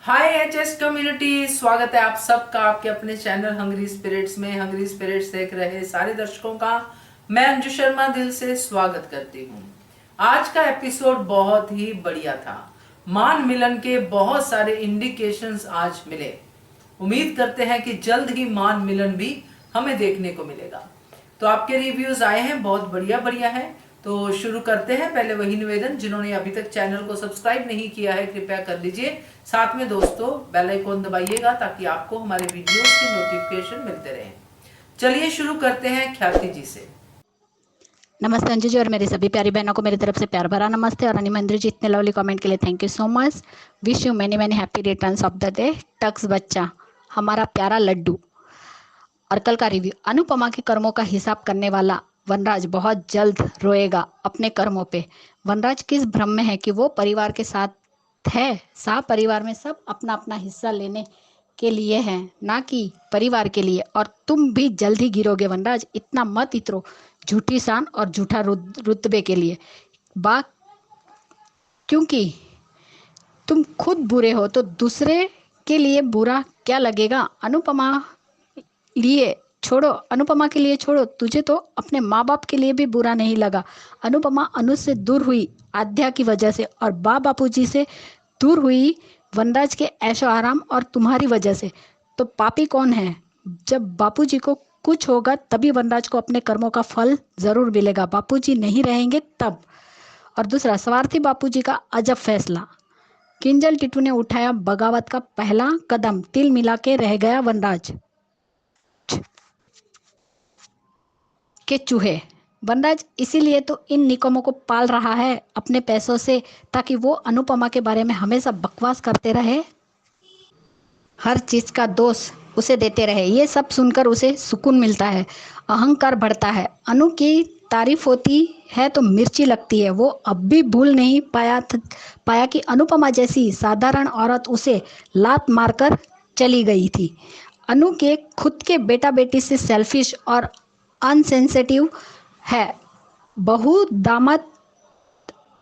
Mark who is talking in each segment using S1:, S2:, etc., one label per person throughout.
S1: हाय HS community, स्वागत है आप सबका आपके अपने चैनल हंग्री स्पिरिट्स में। हंग्री स्पिरिट्स देख रहे सारे दर्शकों का मैं अंजू शर्मा दिल से स्वागत करती हूँ। आज का एपिसोड बहुत ही बढ़िया था। मान मिलन के बहुत सारे इंडिकेशंस आज मिले। उम्मीद करते हैं कि जल्द ही मान मिलन भी हमें देखने को मिलेगा। तो आपके रिव्यूज आए हैं, बहुत बढ़िया बढ़िया है। तो शुरू करते हैं। पहले वही निवेदन, जिन्होंने अभी तक चैनल को सब्सक्राइब नहीं किया है कृपया कर लीजिए। साथ में दोस्तों बेल आइकॉन दबाइएगा ताकि आपको हमारे वीडियोस की नोटिफिकेशन मिलते रहे। चलिए शुरू करते हैं ख्याति जी से।
S2: नमस्ते अंजू जी और मेरी सभी प्यारी बहनों को मेरी तरफ से प्यार भरा नमस्ते। और अनिमेंद्र जी इतने लवली कमेंट के लिए thank you so much. Wish you many many happy returns of the day टक्स बच्चा हमारा प्यारा लड्डू। और कल का रिव्यू, अनुपमा के कर्मों का हिसाब करने वाला वनराज बहुत जल्द रोएगा अपने कर्मों पे। वनराज किस भ्रम में है कि वो परिवार के साथ है। परिवार में सब अपना अपना हिस्सा लेने के लिए हैं, ना कि परिवार के लिए। और तुम भी जल्द ही गिरोगे वनराज, इतना मत इतरो झूठी शान और झूठा रुतबे के लिए। बा क्योंकि तुम खुद बुरे हो तो दूसरे के लिए बुरा क्या लगेगा। अनुपमा के लिए छोड़ो, तुझे तो अपने माँ बाप के लिए भी बुरा नहीं लगा। अनुपमा अनुज से दूर हुई आध्या की वजह से, और बापूजी से दूर हुई वनराज के ऐशो आराम और तुम्हारी वजह से। तो पापी कौन है। जब बापूजी को कुछ होगा तभी वनराज को अपने कर्मों का फल जरूर मिलेगा। बापूजी नहीं रहेंगे तब। और दूसरा, स्वार्थी बापूजी का अजब फैसला। किंजल टिटू ने उठाया बगावत का पहला कदम, तिल मिला के रह गया वनराज के चूहे। वनराज इसीलिए तो इन निकमों को पाल रहा है अपने पैसों से, ताकि वो अनुपमा के बारे में हमेशा बकवास करते रहे, हर चीज का दोष उसे देते रहे। ये सब सुनकर उसे सुकून मिलता है, अहंकार बढ़ता है। अनु की तारीफ होती है तो मिर्ची लगती है। वो अब भी भूल नहीं पाया कि अनुपमा जैसी साधारण औरत उसे लात मारकर चली गई थी। अनु के खुद के बेटा बेटी से सेल्फिश और अनसेंसिटिव है। बहू दामाद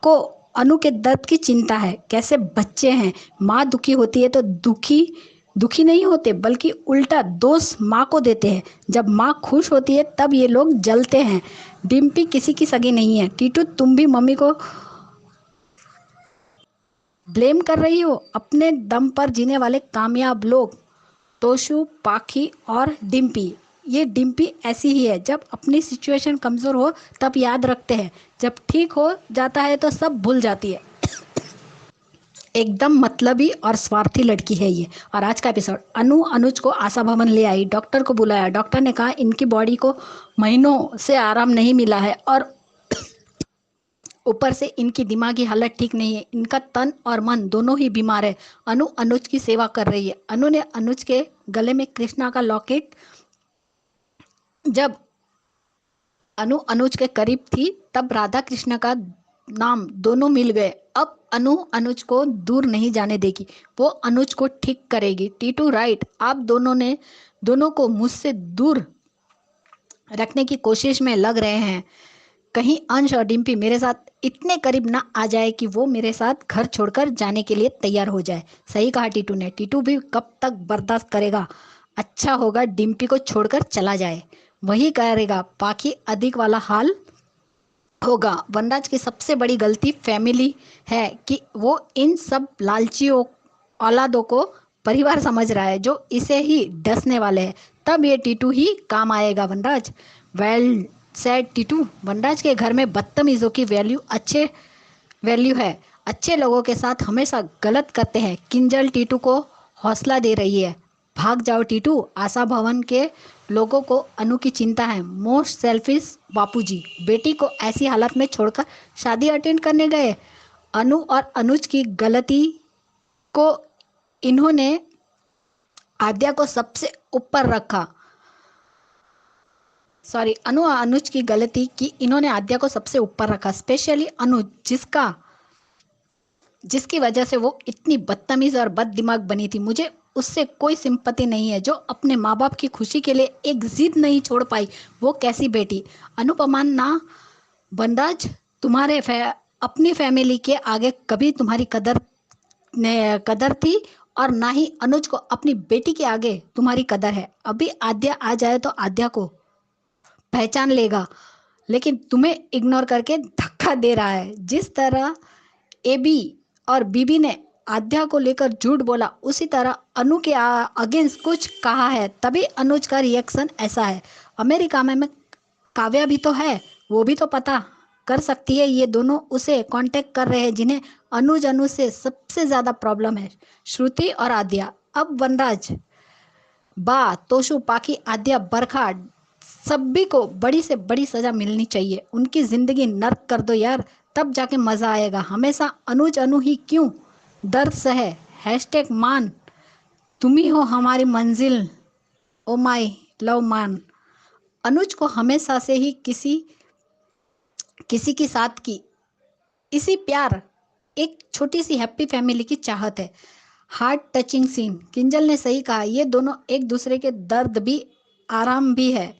S2: को अनु के दर्द की चिंता है, कैसे बच्चे हैं। माँ दुखी होती है तो दुखी दुखी नहीं होते, बल्कि उल्टा दोष माँ को देते हैं। जब माँ खुश होती है तब ये लोग जलते हैं। डिम्पी किसी की सगी नहीं है। टीटू, तुम भी मम्मी को ब्लेम कर रही हो। अपने दम पर जीने वाले कामयाब लोग, तोशु, पाखी और डिम्पी। ये डिम्पी ऐसी ही है, जब अपनी सिचुएशन कमजोर हो तब याद रखते हैं, जब ठीक हो जाता है तो सब भूल जाती है। एकदम मतलबी और स्वार्थी लड़की है ये। और आज का एपिसोड, अनुज को आशा भवन ले आई, डॉक्टर को बुलाया। डॉक्टर ने कहा इनकी बॉडी को महीनों से आराम नहीं मिला है, और ऊपर से इनकी दिमागी हालत ठीक नहीं है। इनका तन और मन दोनों ही बीमार है। अनुज की सेवा कर रही है। अनु ने अनुज के गले में कृष्णा का लॉकेट, जब अनुज के करीब थी तब राधा कृष्ण का नाम दोनों मिल गए। अब अनुज को दूर नहीं जाने देगी, वो अनुज को ठीक करेगी। टीटू राइट, आप दोनों को मुझसे दूर रखने की कोशिश में लग रहे हैं। कहीं अंश और डिम्पी मेरे साथ इतने करीब ना आ जाए कि वो मेरे साथ घर छोड़कर जाने के लिए तैयार हो जाए। सही कहा टीटू ने। टीटू भी कब तक बर्दाश्त करेगा। अच्छा होगा डिम्पी को छोड़कर चला जाए, वही करेगा। बाकी अधिक वाला हाल होगा। वनराज की सबसे बड़ी गलती फैमिली है कि वो इन सब लालची औलादों को परिवार समझ रहा है, जो इसे ही डसने वाले हैं। तब ये टीटू ही काम आएगा वनराज। Well said Titu. वनराज के घर में बदतमीजों की वैल्यू है। अच्छे लोगों के साथ हमेशा गलत करते हैं। किंजल टीटू को हौसला दे रही है, भाग जाओ टीटू। आशा भवन के लोगों को अनु की चिंता है। मोस्ट सेल्फिश बापूजी बेटी को ऐसी हालत में छोड़कर शादी अटेंड करने गए। अनु और अनुज की गलती को इन्होंने आद्या को सबसे ऊपर रखा। अनु और अनुज की गलती की इन्होंने आद्या को सबसे ऊपर रखा, स्पेशली अनुज, जिसकी वजह से वो इतनी बदतमीज और बद दिमाग बनी थी। मुझे उससे कोई सिंपत्ति नहीं है, जो अपने माँ बाप की खुशी के लिए एक जिद नहीं छोड़ पाई। वो कैसी बेटी। अनुपमा ना, वनराज अपनी फैमिली के आगे कभी तुम्हारी कदर थी और ना ही अनुज को अपनी बेटी के आगे तुम्हारी कदर है। अभी आद्या आ जाए तो आद्या को पहचान लेगा, लेकिन तुम्हें इग्नोर करके धक्का दे रहा है। जिस तरह एबी और बीबी ने आद्या को लेकर झूठ बोला, उसी तरह अनु के अगेंस्ट कुछ कहा है, तभी अनुज का रिएक्शन ऐसा है। अमेरिका में काव्या भी तो है, वो भी तो पता कर सकती है। ये दोनों उसे कांटेक्ट कर रहे हैं, जिन्हें अनु से सबसे ज्यादा प्रॉब्लम है, श्रुति और आद्या। अब वनराज, बा, तोशु, पाखी, आद्या, बरखा, सभी को बड़ी से बड़ी सजा मिलनी चाहिए। उनकी जिंदगी नर्क कर दो यार, तब जाके मजा आएगा। हमेशा अनुज अनु ही क्यों दर्द सहे। हैशटैग मान, तुम ही हो हमारी मंजिल, ओ माई लव मान। अनुज को हमेशा से ही किसी किसी के साथ की इसी प्यार, एक छोटी सी हैप्पी फैमिली की चाहत है। Heart touching scene. किंजल ने सही कहा, ये दोनों एक दूसरे के दर्द भी आराम भी है,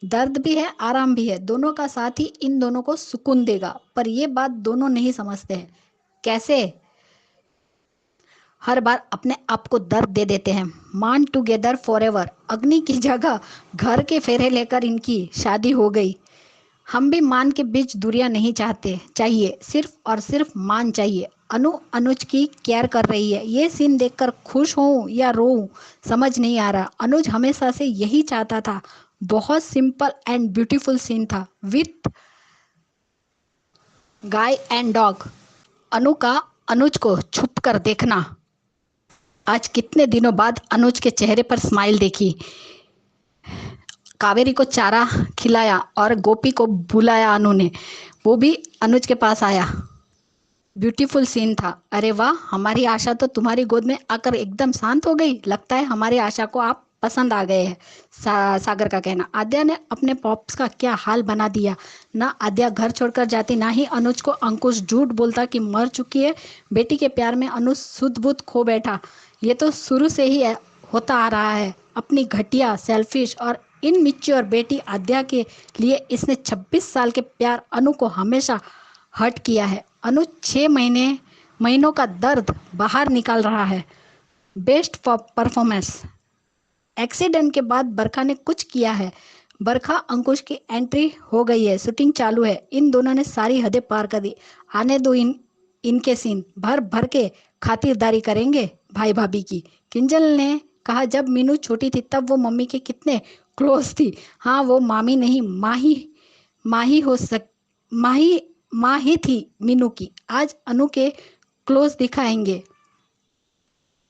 S2: दर्द भी है आराम भी है। दोनों का साथ ही इन दोनों को सुकून देगा। पर ये बात दोनों नहीं समझते हैं। कैसे? हर बार अपने आप को दर्द दे देते हैं। मान टुगेदर फॉरएवर। अग्नि की जगह घर के फेरे लेकर इनकी शादी हो गई। हम भी मान के बीच दूरियां नहीं चाहते, चाहिए सिर्फ और सिर्फ मान चाहिए। अनु अनुज की केयर कर रही है। ये सीन देखकर खुश हूं या रोऊं समझ नहीं आ रहा। अनुज हमेशा से यही चाहता था। बहुत सिंपल एंड ब्यूटीफुल सीन था, विथ गाय एंड डॉग। अनु का अनुज को छुप कर देखना। आज कितने दिनों बाद अनुज के चेहरे पर स्माइल देखी। कावेरी को चारा खिलाया और गोपी को बुलाया अनु ने, वो भी अनुज के पास आया। ब्यूटीफुल सीन था। अरे वाह, हमारी आशा तो तुम्हारी गोद में आकर एकदम शांत हो गई। लगता है हमारी आशा को आप पसंद आ गए हैं। सागर का कहना। आद्या ने अपने पॉप्स का क्या हाल बना दिया। ना आद्या घर छोड़कर जाती, ना ही अनुज को अंकुश झूठ बोलता कि मर चुकी है। बेटी के प्यार में अनुज सुध बुध खो बैठा। ये तो शुरू से ही होता आ रहा है। अपनी घटिया, सेल्फिश और इनमिच्योर बेटी आद्या के लिए इसने 26 साल के प्यार अनु को हमेशा हर्ट किया है। अनु 6 महीनों का दर्द बाहर निकाल रहा है। Best performance. एक्सीडेंट के बाद बरखा ने कुछ किया है। बरखा अंकुश की एंट्री हो गई है, शूटिंग चालू है। इन दोनों ने सारी हदें पार कर दी। आने दो इनके सीन, भर भर के खातिरदारी करेंगे भाई भाभी की। किंजल ने कहा, जब मीनू छोटी थी तब वो मम्मी के कितने क्लोज थी। हाँ, वो मामी नहीं माँ ही थी मीनू की। आज अनु के क्लोज दिखाएंगे,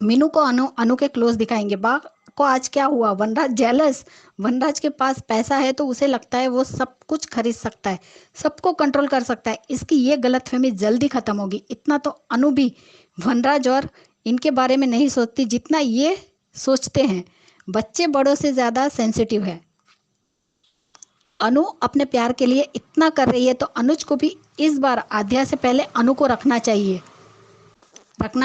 S2: मीनू को अनु के क्लोज दिखाएंगे। बा को आज क्या हुआ? वनराज जेलस। वनराज के पास पैसा है तो उसे लगता है वो सब कुछ खरीद सकता है, सबको कंट्रोल कर सकता है। इसकी ये गलतफहमी जल्दी खत्म होगी। इतना तो अनु भी वनराज और इनके बारे में नहीं सोचती जितना ये सोचते हैं। बच्चे बड़ों से ज्यादा सेंसिटिव है। अनु अपने प्यार के लिए इतना कर रही है तो अनुज को भी इस बार आद्या से पहले अनु को रखना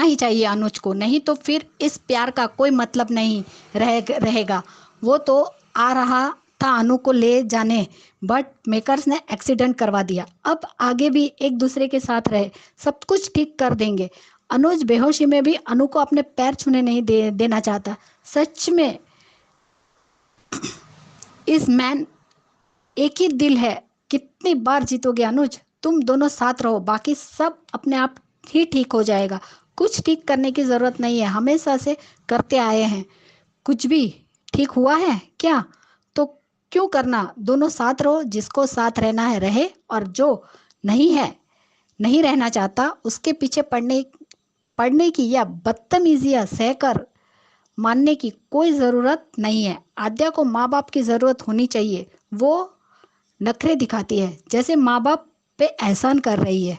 S2: ही चाहिए अनुज को। नहीं तो फिर इस प्यार का कोई मतलब नहीं रहेगा। वो तो आ रहा था अनु को ले जाने, बट मेकर्स ने एक्सीडेंट करवा दिया। अब आगे भी एक दूसरे के साथ रहे, सब कुछ ठीक कर देंगे। अनुज बेहोशी में भी अनु को अपने पैर छूने नहीं देना चाहता। सच में इस मैन एक ही दिल है। कितनी बार जीतोगे अनुज? तुम दोनों साथ रहो, बाकी सब अपने आप ही ठीक हो जाएगा। कुछ ठीक करने की जरूरत नहीं है, हमेशा से करते आए हैं। कुछ भी ठीक हुआ है क्या? तो क्यों करना? दोनों साथ रहो, जिसको साथ रहना है रहे, और जो नहीं रहना चाहता उसके पीछे पड़ने की या बदतमीजियां सहकर मानने की कोई जरूरत नहीं है। आद्या को माँ बाप की जरूरत होनी चाहिए। वो नखरे दिखाती है जैसे माँ बाप पे एहसान कर रही है।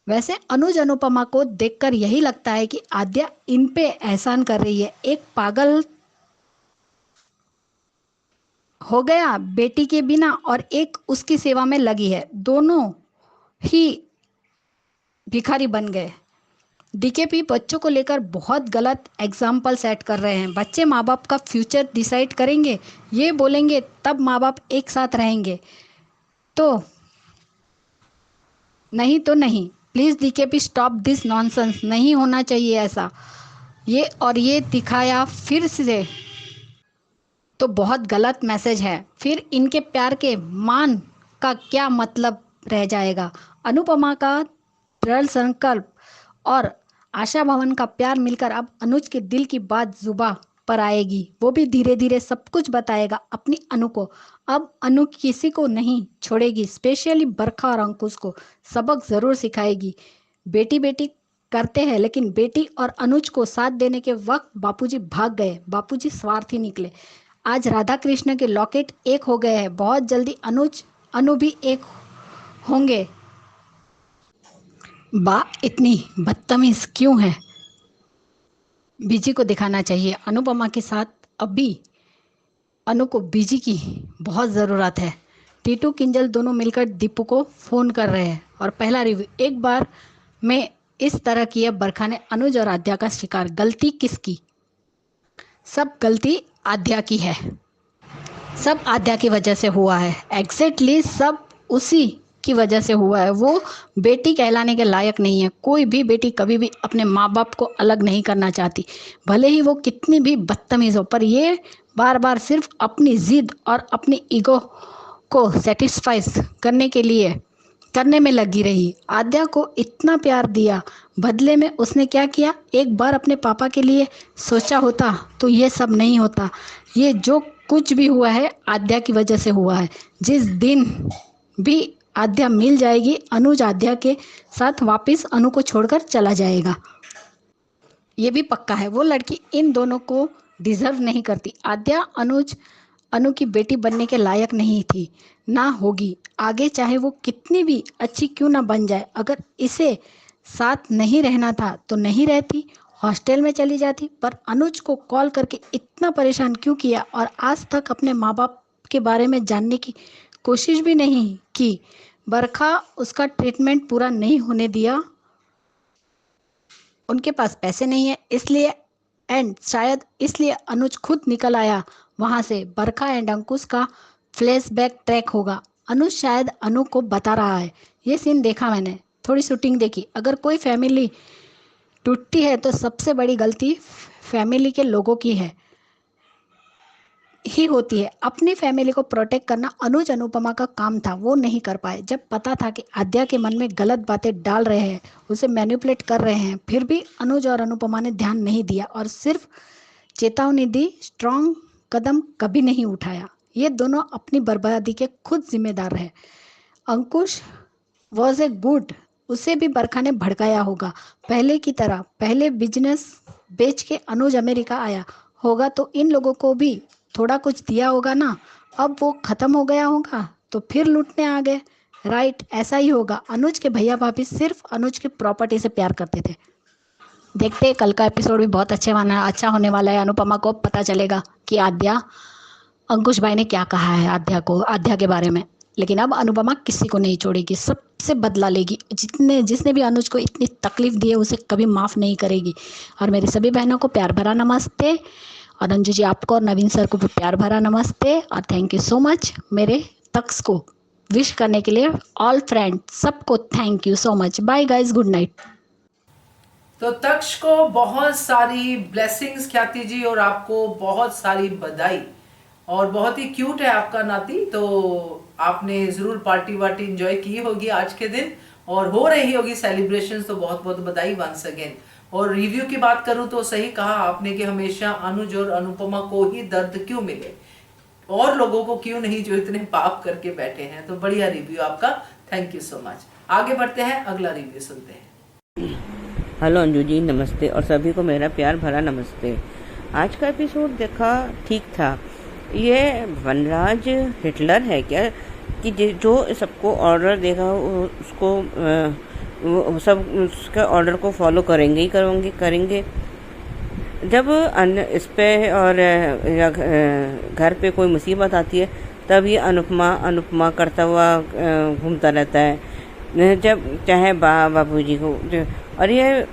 S2: वैसे अनुज अनुपमा को देखकर यही लगता है कि आद्या इन पे एहसान कर रही है। एक पागल हो गया बेटी के बिना और एक उसकी सेवा में लगी है। दोनों ही भिखारी बन गए। डीकेपी बच्चों को लेकर बहुत गलत एग्जाम्पल सेट कर रहे हैं। बच्चे माँ बाप का फ्यूचर डिसाइड करेंगे, ये बोलेंगे तब माँ बाप एक साथ रहेंगे, तो नहीं। Please DKP stop this nonsense. नहीं होना चाहिए ऐसा। ये दिखाया फिर से तो बहुत गलत मैसेज है। फिर इनके प्यार के मान का क्या मतलब रह जाएगा। अनुपमा का दृढ़ संकल्प और आशा भवन का प्यार मिलकर अब अनुज के दिल की बात जुबा पर आएगी। वो भी धीरे धीरे सब कुछ बताएगा अपनी अनु को। अब अनु किसी को नहीं छोड़ेगी, स्पेशली बरखा और अंकुश को सबक जरूर सिखाएगी। बेटी बेटी करते हैं, लेकिन बेटी और अनुज को साथ देने के वक्त बापूजी भाग गए। बापूजी स्वार्थी निकले। आज राधा कृष्ण के लॉकेट एक हो गए हैं। बहुत जल्दी अनुज अनु भी एक होंगे। बा इतनी बदतमीज क्यों है? बीजी को दिखाना चाहिए। अनुपमा के साथ अभी अनु को बीजी की बहुत ज़रूरत है। टीटू किंजल दोनों मिलकर दीपू को फ़ोन कर रहे हैं। और पहला रिव्यू, एक बार में इस तरह किया बरखा ने अनुज और आद्या का शिकार। गलती किसकी? सब गलती आद्या की है। सब आद्या की वजह से हुआ है। एग्जैक्टली सब उसी की वजह से हुआ है। वो बेटी कहलाने के लायक नहीं है। कोई भी बेटी कभी भी अपने माँ बाप को अलग नहीं करना चाहती, भले ही वो कितनी भी बदतमीज हो। पर ये बार बार सिर्फ अपनी जिद और अपनी ईगो को सेटिस्फाइज करने में लगी रही। आद्या को इतना प्यार दिया, बदले में उसने क्या किया? एक बार अपने पापा के लिए सोचा होता तो ये सब नहीं होता। ये जो कुछ भी हुआ है आद्या की वजह से हुआ है। जिस दिन भी आद्या मिल जाएगी, अनुज आद्या के साथ वापस अनु को छोड़कर चला जाएगा। ये भी पक्का है। वो लड़की इन दोनों को डिजर्व नहीं करती। आद्या अनु की बेटी बनने के लायक नहीं थी, ना होगी आगे, चाहे वो कितनी भी अच्छी क्यों ना बन जाए। अगर इसे साथ नहीं रहना था तो नहीं रहती, हॉस्टल में चली जाती। पर अनुज को कॉल करके इतना परेशान क्यों किया? और आज तक अपने माँ बाप के बारे में जानने की कोशिश भी नहीं की। बरखा उसका ट्रीटमेंट पूरा नहीं होने दिया। उनके पास पैसे नहीं है इसलिए, एंड शायद इसलिए अनुज खुद निकल आया वहां से। बरखा एंड अंकुश का फ्लैशबैक ट्रैक होगा। अनुज शायद अनु को बता रहा है। ये सीन देखा मैंने, थोड़ी शूटिंग देखी। अगर कोई फैमिली टूटती है तो सबसे बड़ी गलती फैमिली के लोगों की ही होती है। अपनी फैमिली को प्रोटेक्ट करना अनुज अनुपमा का काम था, वो नहीं कर पाए। जब पता था कि आद्या के मन में गलत बातें डाल रहे हैं, उसे मैनिपुलेट कर रहे हैं, फिर भी अनुज और अनुपमा ने ध्यान नहीं दिया और सिर्फ चेतावनी दी, स्ट्रॉन्ग कदम कभी नहीं उठाया। ये दोनों अपनी बर्बादी के खुद जिम्मेदार है। अंकुश वॉज ए गुड, उसे भी बरखा ने भड़काया होगा पहले की तरह। पहले बिजनेस बेच के अनुज अमेरिका आया होगा तो इन लोगों को भी थोड़ा कुछ दिया होगा ना। अब वो खत्म हो गया होगा तो फिर लूटने आ गए। राइट, ऐसा ही होगा। अनुज के भैया भाभी सिर्फ अनुज की प्रॉपर्टी से प्यार करते थे। देखते हैं, कल का एपिसोड भी बहुत अच्छा होने वाला है। अनुपमा को पता चलेगा कि अंकुश भाई ने क्या कहा है आद्या के बारे में। लेकिन अब अनुपमा किसी को नहीं छोड़ेगी, सबसे बदला लेगी। जिसने भी अनुज को इतनी तकलीफ दी है उसे कभी माफ़ नहीं करेगी। और मेरी सभी बहनों को प्यार भरा नमस्ते, और अंजू जी आपको और नवीन सर को भी प्यार भरा नमस्ते। और थैंक यू सो मच मेरे तक्स को विश करने के लिए। ऑल फ्रेंड सबको thank you so much. Bye guys, good night.
S1: तो तक्ष को बहुत सारी ब्लेसिंग्स ख्याति जी, और आपको बहुत सारी बधाई। और बहुत ही क्यूट है आपका नाती, तो आपने जरूर पार्टी वार्टी एंजॉय की होगी आज के दिन, और हो रही होगी सेलिब्रेशंस, तो बहुत बहुत बधाई वंस अगेन। और रिव्यू की बात करूं तो सही कहा आपने कि हमेशा अनुज और अनुपमा को ही दर्द क्यों मिले, और लोगों को क्यों नहीं जो इतने पाप करके बैठे हैं। तो बढ़िया रिव्यू आपका, थैंक यू सो मच। आगे बढ़ते हैं, अगला रिव्यू सुनते हैं।
S3: हेलो अंजू जी, नमस्ते, और सभी को मेरा प्यार भरा नमस्ते। आज का एपिसोड देखा, ठीक था। ये वनराज हिटलर है क्या कि जो सबको ऑर्डर देगा उसको वो सब उसके ऑर्डर को फॉलो करेंगे। जब इस पे और घर पे कोई मुसीबत आती है तब ये अनुपमा करता हुआ घूमता रहता है, जब चाहे बाबूजी को। और ये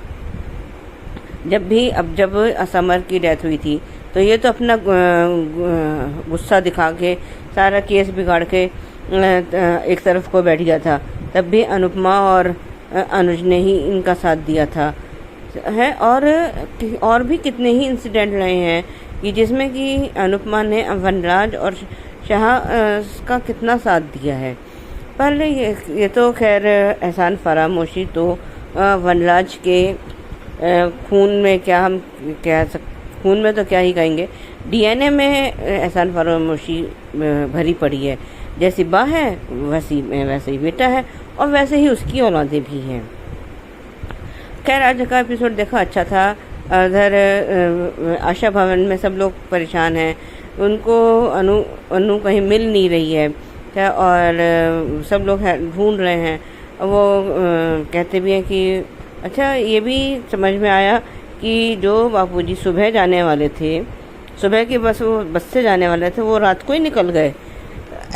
S3: जब समर की डेथ हुई थी तो ये तो अपना गुस्सा दिखा के सारा केस बिगाड़ के एक तरफ को बैठ गया था। तब भी अनुपमा और अनुज ने ही इनका साथ दिया था। है। और भी कितने ही इंसिडेंट रहे हैं कि जिसमें कि अनुपमा ने वनराज और शाह का कितना साथ दिया है। पर ये तो खैर एहसान फरामोशी तो वनराज के खून में क्या हम खून में तो क्या ही कहेंगे, डीएनए में एहसान फरामोशी भरी पड़ी है। जैसी माँ है वैसे ही बेटा है और वैसे ही उसकी औलादें भी हैं। खैर आज का एपिसोड देखा अच्छा था। उधर आशा भवन में सब लोग परेशान हैं, उनको अनु कहीं मिल नहीं रही है क्या, और सब लोग ढूंढ रहे हैं। वो कहते भी हैं कि अच्छा ये भी समझ में आया कि जो बापूजी सुबह जाने वाले थे, सुबह की बस से जाने वाले थे, वो रात को ही निकल गए।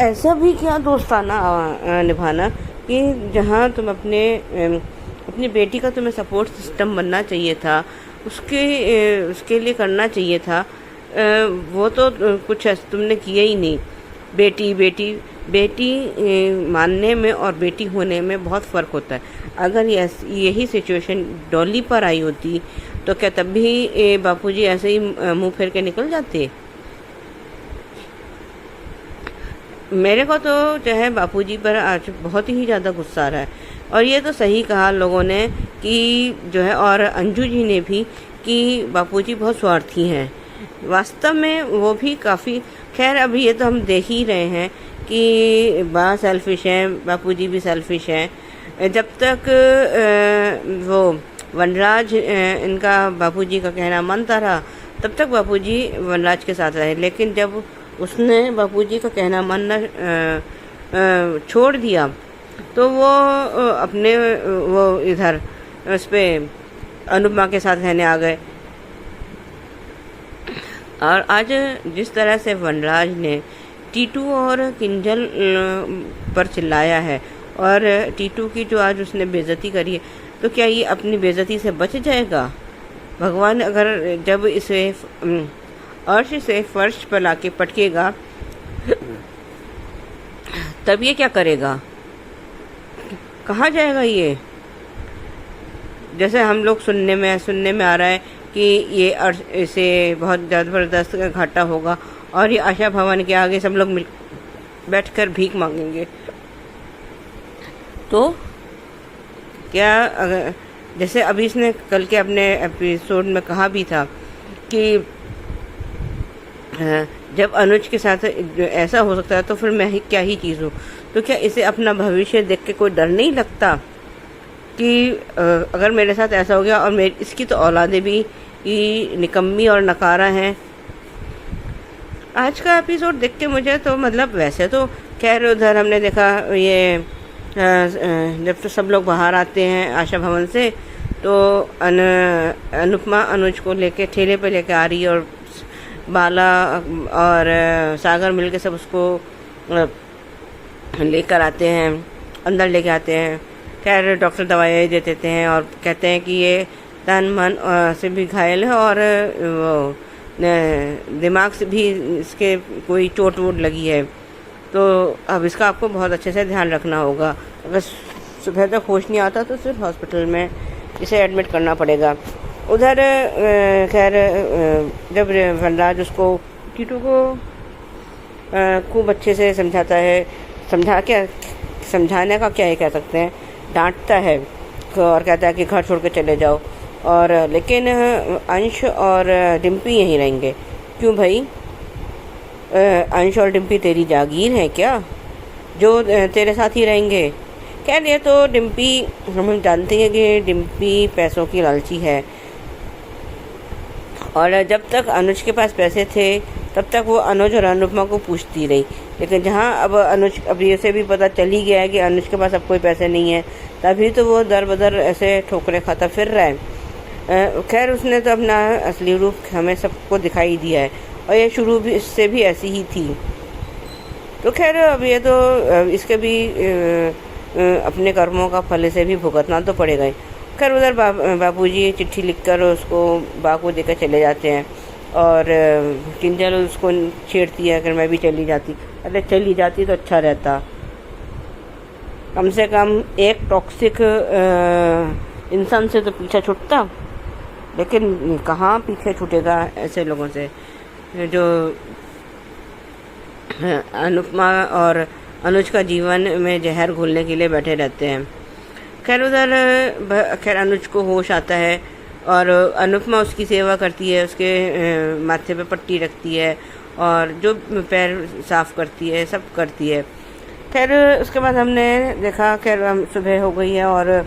S3: ऐसा भी क्या दोस्ताना निभाना कि जहाँ तुम अपनी बेटी का तुम्हें सपोर्ट सिस्टम बनना चाहिए था, उसके लिए करना चाहिए था, वो तो कुछ तुमने किया ही नहीं। बेटी मानने में और बेटी होने में बहुत फ़र्क होता है। अगर यही सिचुएशन डॉली पर आई होती तो क्या तब भी बापूजी ऐसे ही मुंह फेर के निकल जाते? मेरे को तो जो है बापूजी पर आज बहुत ही ज़्यादा गुस्सा आ रहा है। और ये तो सही कहा लोगों ने कि जो है, और अंजू जी ने भी, कि बापूजी बहुत स्वार्थी हैं। वास्तव में वो भी काफ़ी, खैर अभी ये तो हम देख ही रहे हैं कि बा सेल्फिश हैं, बापूजी भी सेल्फिश हैं। जब तक वो वनराज इनका बापूजी का कहना मानता रहा तब तक बापूजी वनराज के साथ रहे, लेकिन जब उसने बापूजी का कहना मानना छोड़ दिया तो वो वो इधर उस पर अनुपमा के साथ रहने आ गए। और आज जिस तरह से वनराज ने टीटू और किंजल पर चिल्लाया है और टीटू की जो आज उसने बेइज्जती करी है, तो क्या ये अपनी बेइज्जती से बच जाएगा? भगवान अगर जब इसे अर्श से फर्श पर लाके पटकेगा तब ये क्या करेगा? कहाँ जाएगा ये? जैसे हम लोग सुनने में आ रहा है कि ये अर्श इसे बहुत ज़बरदस्त घाटा होगा और ये आशा भवन के आगे सब लोग बैठकर भीख मांगेंगे। तो क्या अगर जैसे अभी इसने कल के अपने एपिसोड में कहा भी था कि जब अनुज के साथ ऐसा हो सकता है तो फिर मैं क्या ही चीज़ हूँ। तो क्या इसे अपना भविष्य देख के कोई डर नहीं लगता कि अगर मेरे साथ ऐसा हो गया और इसकी तो औलादें भी निकम्मी और नकारा हैं। आज का एपिसोड देख के मुझे तो मतलब, वैसे तो खैर उधर हमने देखा ये जब तो सब लोग बाहर आते हैं आशा भवन से तो अनुपमा अनुज को लेके ठेले पे लेके आ रही है और बाला और सागर मिलके सब उसको लेकर आते हैं, अंदर लेके आते हैं। खैर डॉक्टर दवाई दे देते हैं और कहते हैं कि ये तन मन से भी घायल है और वो दिमाग से भी इसके कोई चोट वोट लगी है, तो अब इसका आपको बहुत अच्छे से ध्यान रखना होगा। अगर सुबह तक होश नहीं आता तो सिर्फ हॉस्पिटल में इसे एडमिट करना पड़ेगा। उधर खैर जब वनराज उसको टीटू को खूब अच्छे से समझाता है, समझाने का क्या ही कह सकते हैं, डांटता है और कहता है कि घर छोड़ के चले जाओ। और लेकिन अंश और डिम्पी यहीं रहेंगे। क्यों भाई? अंश और डिम्पी तेरी जागीर है क्या जो तेरे साथ ही रहेंगे? खैर ये तो डिम्पी, हम जानते हैं कि डिम्पी पैसों की लालची है और जब तक अनुज के पास पैसे थे तब तक वो अनुज और अनुपमा को पूछती रही। लेकिन जहाँ अब अनुज, अब ये से भी पता चल ही गया है कि अनुज के पास अब कोई पैसे नहीं है, तभी तो वो दर बदर ऐसे ठोकरे खाता फिर रहा है। खैर उसने तो अपना असली रूप हमें सबको दिखाई दिया है और ये शुरू भी इससे भी ऐसी ही थी। तो खैर अब ये तो इसके भी अपने कर्मों का फल से भी भुगतना तो पड़ेगा ही। खैर उधर बापूजी चिट्ठी लिखकर उसको बा को देकर चले जाते हैं और किंजल उसको छेड़ती है, अगर मैं भी चली जाती, अरे चली जाती तो अच्छा रहता, कम से कम एक टॉक्सिक इंसान से तो पीछा छूटता। लेकिन कहाँ पीछे छूटेगा ऐसे लोगों से जो अनुपमा और अनुज का जीवन में जहर घोलने के लिए बैठे रहते हैं। खैर उधर खैर अनुज को होश आता है और अनुपमा उसकी सेवा करती है, उसके माथे पे पट्टी रखती है और जो पैर साफ़ करती है, सब करती है। खैर उसके बाद हमने देखा, खैर हम सुबह हो गई है और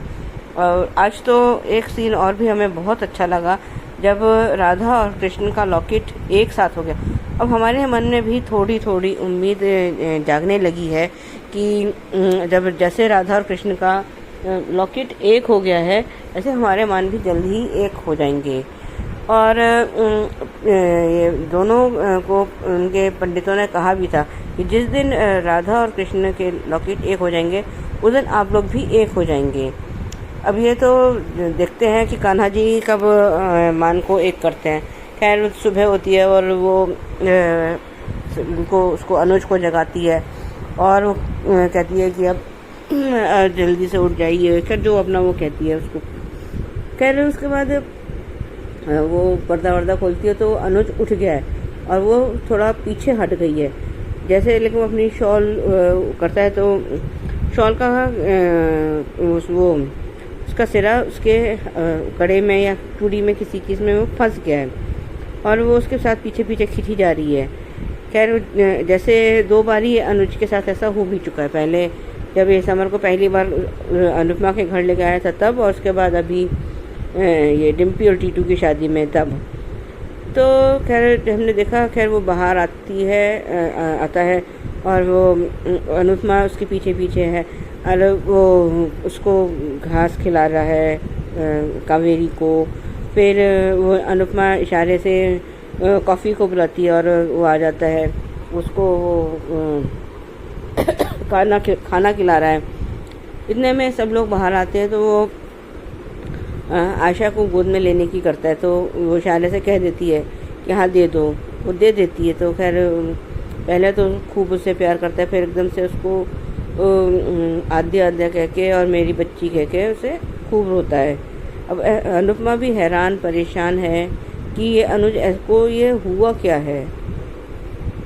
S3: आज तो एक सीन और भी हमें बहुत अच्छा लगा जब राधा और कृष्ण का लॉकेट एक साथ हो गया। अब हमारे मन में भी थोड़ी थोड़ी उम्मीद जागने लगी है कि जब जैसे राधा और कृष्ण का लॉकेट एक हो गया है, ऐसे हमारे मन भी जल्द ही एक हो जाएंगे। और ये दोनों को उनके पंडितों ने कहा भी था कि जिस दिन राधा और कृष्ण के लॉकेट एक हो जाएंगे उस दिन आप लोग भी एक हो जाएंगे। अब ये तो देखते हैं कि कान्हा जी कब मान को एक करते हैं। खैर सुबह होती है और वो उसको अनुज को जगाती है और वो कहती है कि अब जल्दी से उठ जाइए, खैर जो अपना वो कहती है उसको। खैर उसके बाद वो पर्दा वर्दा खोलती है तो अनुज उठ गया है और वो थोड़ा पीछे हट गई है जैसे, लेकिन वो अपनी शॉल करता है तो शॉल का वो उसका सिरा उसके कड़े में या चूड़ी में किसी चीज़ में वो फंस गया है और वो उसके साथ पीछे पीछे खींची जा रही है। खैर जैसे 2 बार ही अनुज के साथ ऐसा हो भी चुका है, पहले जब ये समर को पहली बार अनुपमा के घर लेके आया था तब, और उसके बाद अभी ये डिम्पी और टीटू की शादी में तब। तो खैर हमने देखा, खैर वो बाहर आता है और वो अनुपमा उसके पीछे पीछे है और वो उसको घास खिला रहा है कावेरी को। फिर वो अनुपमा इशारे से कॉफ़ी को बुलाती है और वो आ जाता है, उसको खाना खिला रहा है। इतने में सब लोग बाहर आते हैं तो वो आशा को गोद में लेने की करता है तो वो इशारे से कह देती है कि हाँ दे दो, वो दे देती है। तो खैर पहले तो खूब उससे प्यार करता है, फिर एकदम से उसको आद्या आद्या कह के और मेरी बच्ची कह के उसे खूब रोता है। अब अनुपमा भी हैरान परेशान है कि ये अनुज को ये हुआ क्या है,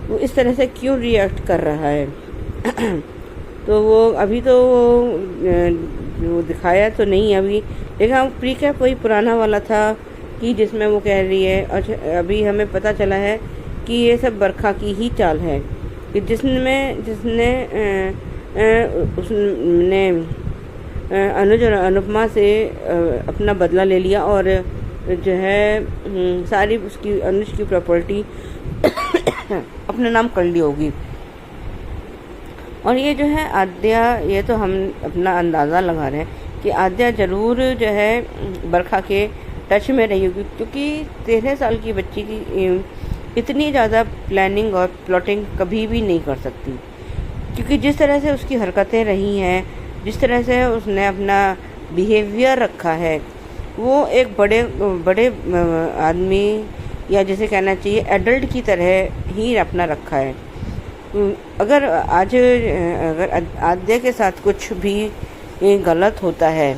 S3: वो इस तरह से क्यों रिएक्ट कर रहा है। तो वो अभी तो वो दिखाया तो नहीं अभी, लेकिन प्रीकैप वही पुराना वाला था कि जिसमें वो कह रही है। अच्छा अभी हमें पता चला है कि ये सब बरखा की ही चाल है कि जिसने उसने अनुज और अनुपमा से अपना बदला ले लिया और जो है सारी उसकी अनुज की प्रॉपर्टी अपने नाम कर ली होगी। और ये जो है आद्या, ये तो हम अपना अंदाज़ा लगा रहे हैं कि आद्या ज़रूर जो है बरखा के टच में रही होगी, क्योंकि 13 साल की बच्ची की इतनी ज़्यादा प्लानिंग और प्लॉटिंग कभी भी नहीं कर सकती, क्योंकि जिस तरह से उसकी हरकतें रही हैं, जिस तरह से उसने अपना बिहेवियर रखा है, वो एक बड़े आदमी या जैसे कहना चाहिए एडल्ट की तरह ही अपना रखा है। अगर आद्या के साथ कुछ भी गलत होता है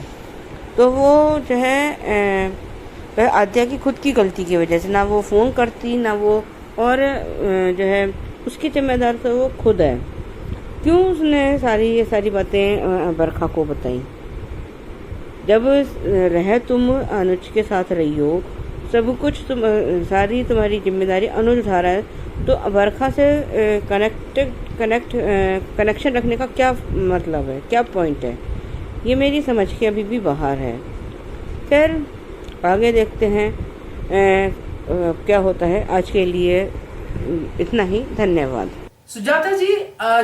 S3: तो वो जो है आद्या की खुद की गलती की वजह से, ना वो फ़ोन करती ना वो, और जो है उसकी जिम्मेदार तो वो खुद है। क्यों उसने ये सारी बातें बरखा को बताई? जब तुम अनुज के साथ रही हो, सब कुछ सारी तुम्हारी जिम्मेदारी अनुज उठा रहा है, तो बरखा से कनेक्शन रखने का क्या मतलब है, क्या पॉइंट है? ये मेरी समझ के अभी भी बाहर है। खैर आगे देखते हैं क्या होता है। आज के लिए इतना ही, धन्यवाद।
S1: सुजाता जी,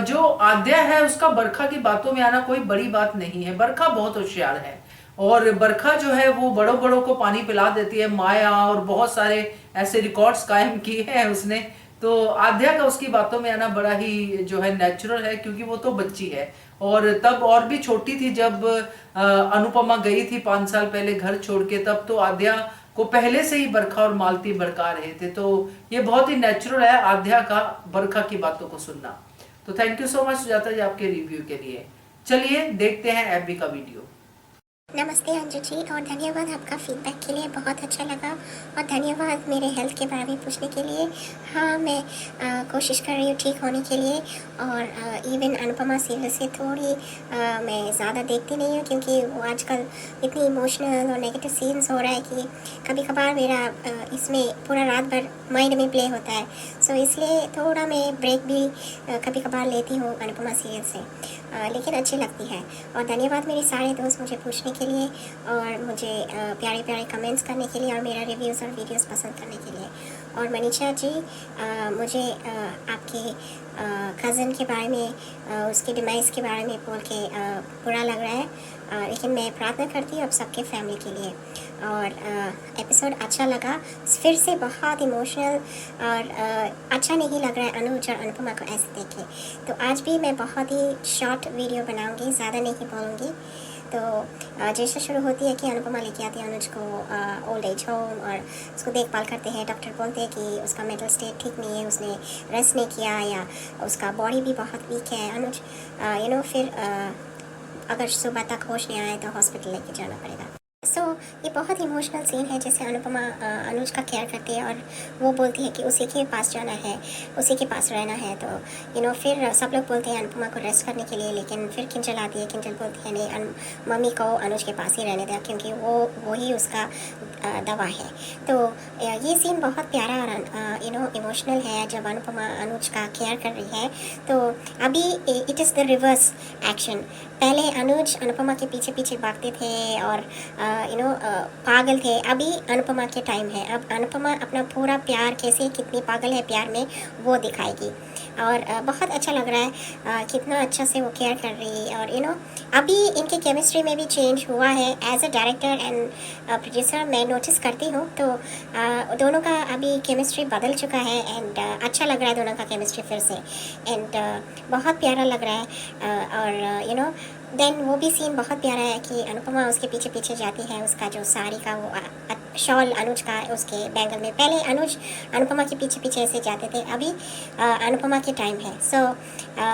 S1: जो आद्या है उसका बरखा की बातों में आना कोई बड़ी बात नहीं है। बरखा बहुत होशियार है और बरखा जो है वो बड़ों को पानी पिला देती है, माया और बहुत सारे ऐसे रिकॉर्ड्स कायम किए हैं उसने। तो आद्या का उसकी बातों में आना बड़ा ही जो है नेचुरल है, क्योंकि वो तो बच्ची है और तब और भी छोटी थी जब अनुपमा गई थी 5 साल पहले घर छोड़ के, तब तो आद्या को पहले से ही बरखा और मालती भड़का रहे थे। तो ये बहुत ही नेचुरल है आद्या का बरखा की बातों को सुनना। तो thank you so much Sujata ji आपके रिव्यू के लिए। चलिए देखते हैं एफबी का वीडियो।
S4: नमस्ते अंजू जी, और धन्यवाद आपका फीडबैक के लिए, बहुत अच्छा लगा। और धन्यवाद मेरे हेल्थ के बारे में पूछने के लिए। हाँ, मैं कोशिश कर रही हूँ ठीक होने के लिए। और इवन अनुपमा सीरियल से थोड़ी मैं ज़्यादा देखती नहीं हूँ, क्योंकि वो आजकल इतनी इमोशनल और नेगेटिव सीन्स हो रहा है कि कभी कभार मेरा इसमें पूरा रात भर माइंड में प्ले होता है। सो इसलिए थोड़ा मैं ब्रेक भी कभी कभार लेती हूँ अनुपमा सीरियल से, लेकिन अच्छी लगती है। और धन्यवाद मेरे सारे दोस्त मुझे पूछने के लिए, और मुझे प्यारे प्यारे कमेंट्स करने के लिए, और मेरा रिव्यूज़ और वीडियोस पसंद करने के लिए। और मनीषा जी, मुझे आपके कज़न के बारे में, उसके डिमाइस के बारे में बोल के बुरा लग रहा है, लेकिन मैं प्रार्थना करती हूँ आप सबके फैमिली के लिए। और एपिसोड अच्छा लगा, फिर से बहुत इमोशनल, और अच्छा नहीं लग रहा है अनुज और अनुपमा को ऐसे देखे। तो आज भी मैं बहुत ही शॉर्ट वीडियो बनाऊंगी, ज़्यादा नहीं बोलूँगी। तो जैसे शुरू होती है कि अनुपमा लेके आती है अनुज को ओल्ड एज होम, और उसको देखभाल करते हैं। डॉक्टर बोलते हैं कि उसका मेंटल स्टेट ठीक नहीं है, उसने रेस्ट नहीं किया, या उसका बॉडी भी बहुत वीक है। अनुज फिर अगर सुबह तक होश नहीं आए तो हॉस्पिटल लेके जाना पड़ेगा। सो ये बहुत इमोशनल सीन है, जैसे अनुपमा अनुज का केयर करती है, और वो बोलती है कि उसी के पास जाना है, उसी के पास रहना है। तो फिर सब लोग बोलते हैं अनुपमा को रेस्ट करने के लिए, लेकिन फिर किंजल आती है। किंजल बोलती है नहीं, मम्मी को अनुज के पास ही रहने दें, क्योंकि वो ही उसका दवा है। तो ये सीन बहुत प्यारा और इमोशनल है, जब अनुपमा अनुज का केयर कर रही है। तो अभी it is the reverse action. पहले अनुज अनुपमा के पीछे पीछे भागते थे और पागल थे। अभी अनुपमा के टाइम है, अब अनुपमा अपना पूरा प्यार, कैसे कितनी पागल है प्यार में, वो दिखाएगी। और बहुत अच्छा लग रहा है कितना अच्छा से वो केयर कर रही है। और अभी इनके केमिस्ट्री में भी चेंज हुआ है। As a director and producer मैं नोटिस करती हूँ, तो दोनों का अभी केमिस्ट्री बदल चुका है, एंड अच्छा लग रहा है दोनों का केमिस्ट्री फिर से, एंड बहुत प्यारा लग रहा है। और देन वो भी सीन बहुत प्यारा है कि अनुपमा उसके पीछे पीछे जाती है, उसका जो साड़ी का वो शॉल अनुज का उसके बैंगल में। पहले अनुज अनुपमा के पीछे पीछे ऐसे जाते थे, अभी अनुपमा के टाइम है। So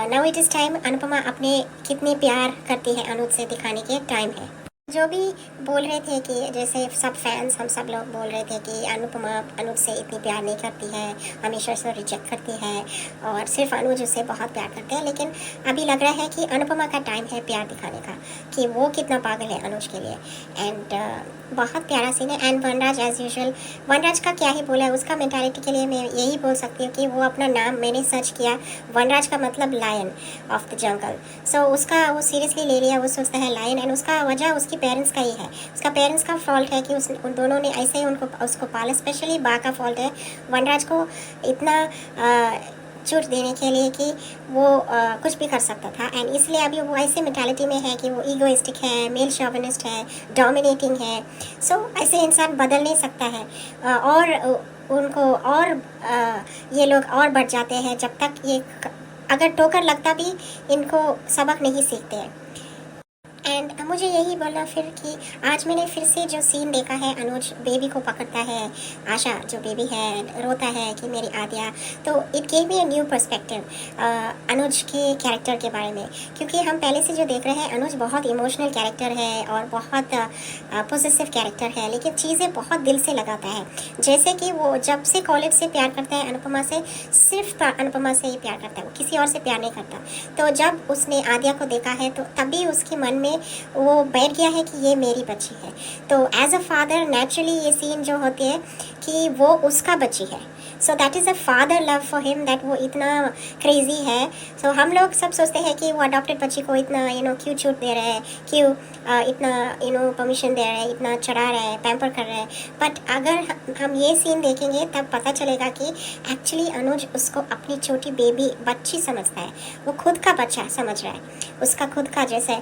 S4: now it is time Anupama अपने कितनी प्यार करती है अनुज से दिखाने के टाइम है। जो भी बोल रहे थे कि जैसे सब फैंस, हम सब लोग बोल रहे थे कि अनुपमा अनुज से इतनी प्यार नहीं करती है, हमेशा उसे रिजेक्ट करती है, और सिर्फ अनुज उससे बहुत प्यार करते हैं। लेकिन अभी लग रहा है कि अनुपमा का टाइम है प्यार दिखाने का, कि वो कितना पागल है अनुज के लिए। एंड बहुत प्यारा सीन है। एंड वनराज एज यूजुअल, वनराज का क्या ही बोला है, उसका मेंटालिटी के लिए मैं यही बोल सकती हूँ कि वो अपना नाम, मैंने सर्च किया, वनराज का मतलब लायन ऑफ द जंगल। सो उसका वो सीरियसली ले लिया, वो सोचता है लायन, एंड उसका वजह उसकी पेरेंट्स का ही है। उसका पेरेंट्स का फॉल्ट है कि उन दोनों ने ऐसे ही उसको पाला, स्पेशली बा का फॉल्ट है वनराज को इतना छूट देने के लिए कि वो कुछ भी कर सकता था। एंड इसलिए अभी वो ऐसे मेंटालिटी में है कि वो ईगोइस्टिक है, मेल शॉविनिस्ट है, डोमिनेटिंग है। सो ऐसे इंसान बदल नहीं सकता है, और उनको और ये लोग और बढ़ जाते हैं, जब तक ये अगर ठोकर लगता भी इनको सबक नहीं सीखते हैं। एंड मुझे यही बोलना फिर कि आज मैंने फिर से जो सीन देखा है, अनुज बेबी को पकड़ता है, आशा जो बेबी है रोता है कि मेरी आद्या, तो it gave me a new perspective Anuj के कैरेक्टर के बारे में। क्योंकि हम पहले से जो देख रहे हैं, अनुज बहुत इमोशनल कैरेक्टर है और बहुत पोसेसिव कैरेक्टर है, लेकिन चीज़ें बहुत दिल से लगाता है। जैसे कि वो जब से कॉलेज से प्यार करता है अनुपमा से, सिर्फ अनुपमा से ही प्यार करता है, वो किसी और से प्यार नहीं करता। तो जब उसने आद्या को देखा है, तो तभी उसके मन में वो बैठ गया है कि ये मेरी बच्ची है। तो एज अ फादर नेचुरली ये सीन जो होती है कि वो उसका बच्ची है। So that is a father love for him, that वो इतना क्रेजी है। सो हम लोग सब सोचते हैं कि वो अडॉप्टेड बच्ची को इतना क्यों छूट दे रहे हैं, क्यों इतना परमिशन दे रहे हैं, इतना चढ़ा रहे हैं, पैम्पर कर रहे हैं। बट अगर हम ये सीन देखेंगे तब पता चलेगा कि एक्चुअली अनुज उसको अपनी छोटी बेबी बच्ची समझता है, वो खुद का बच्चा समझ रहा है, उसका खुद का। जैसे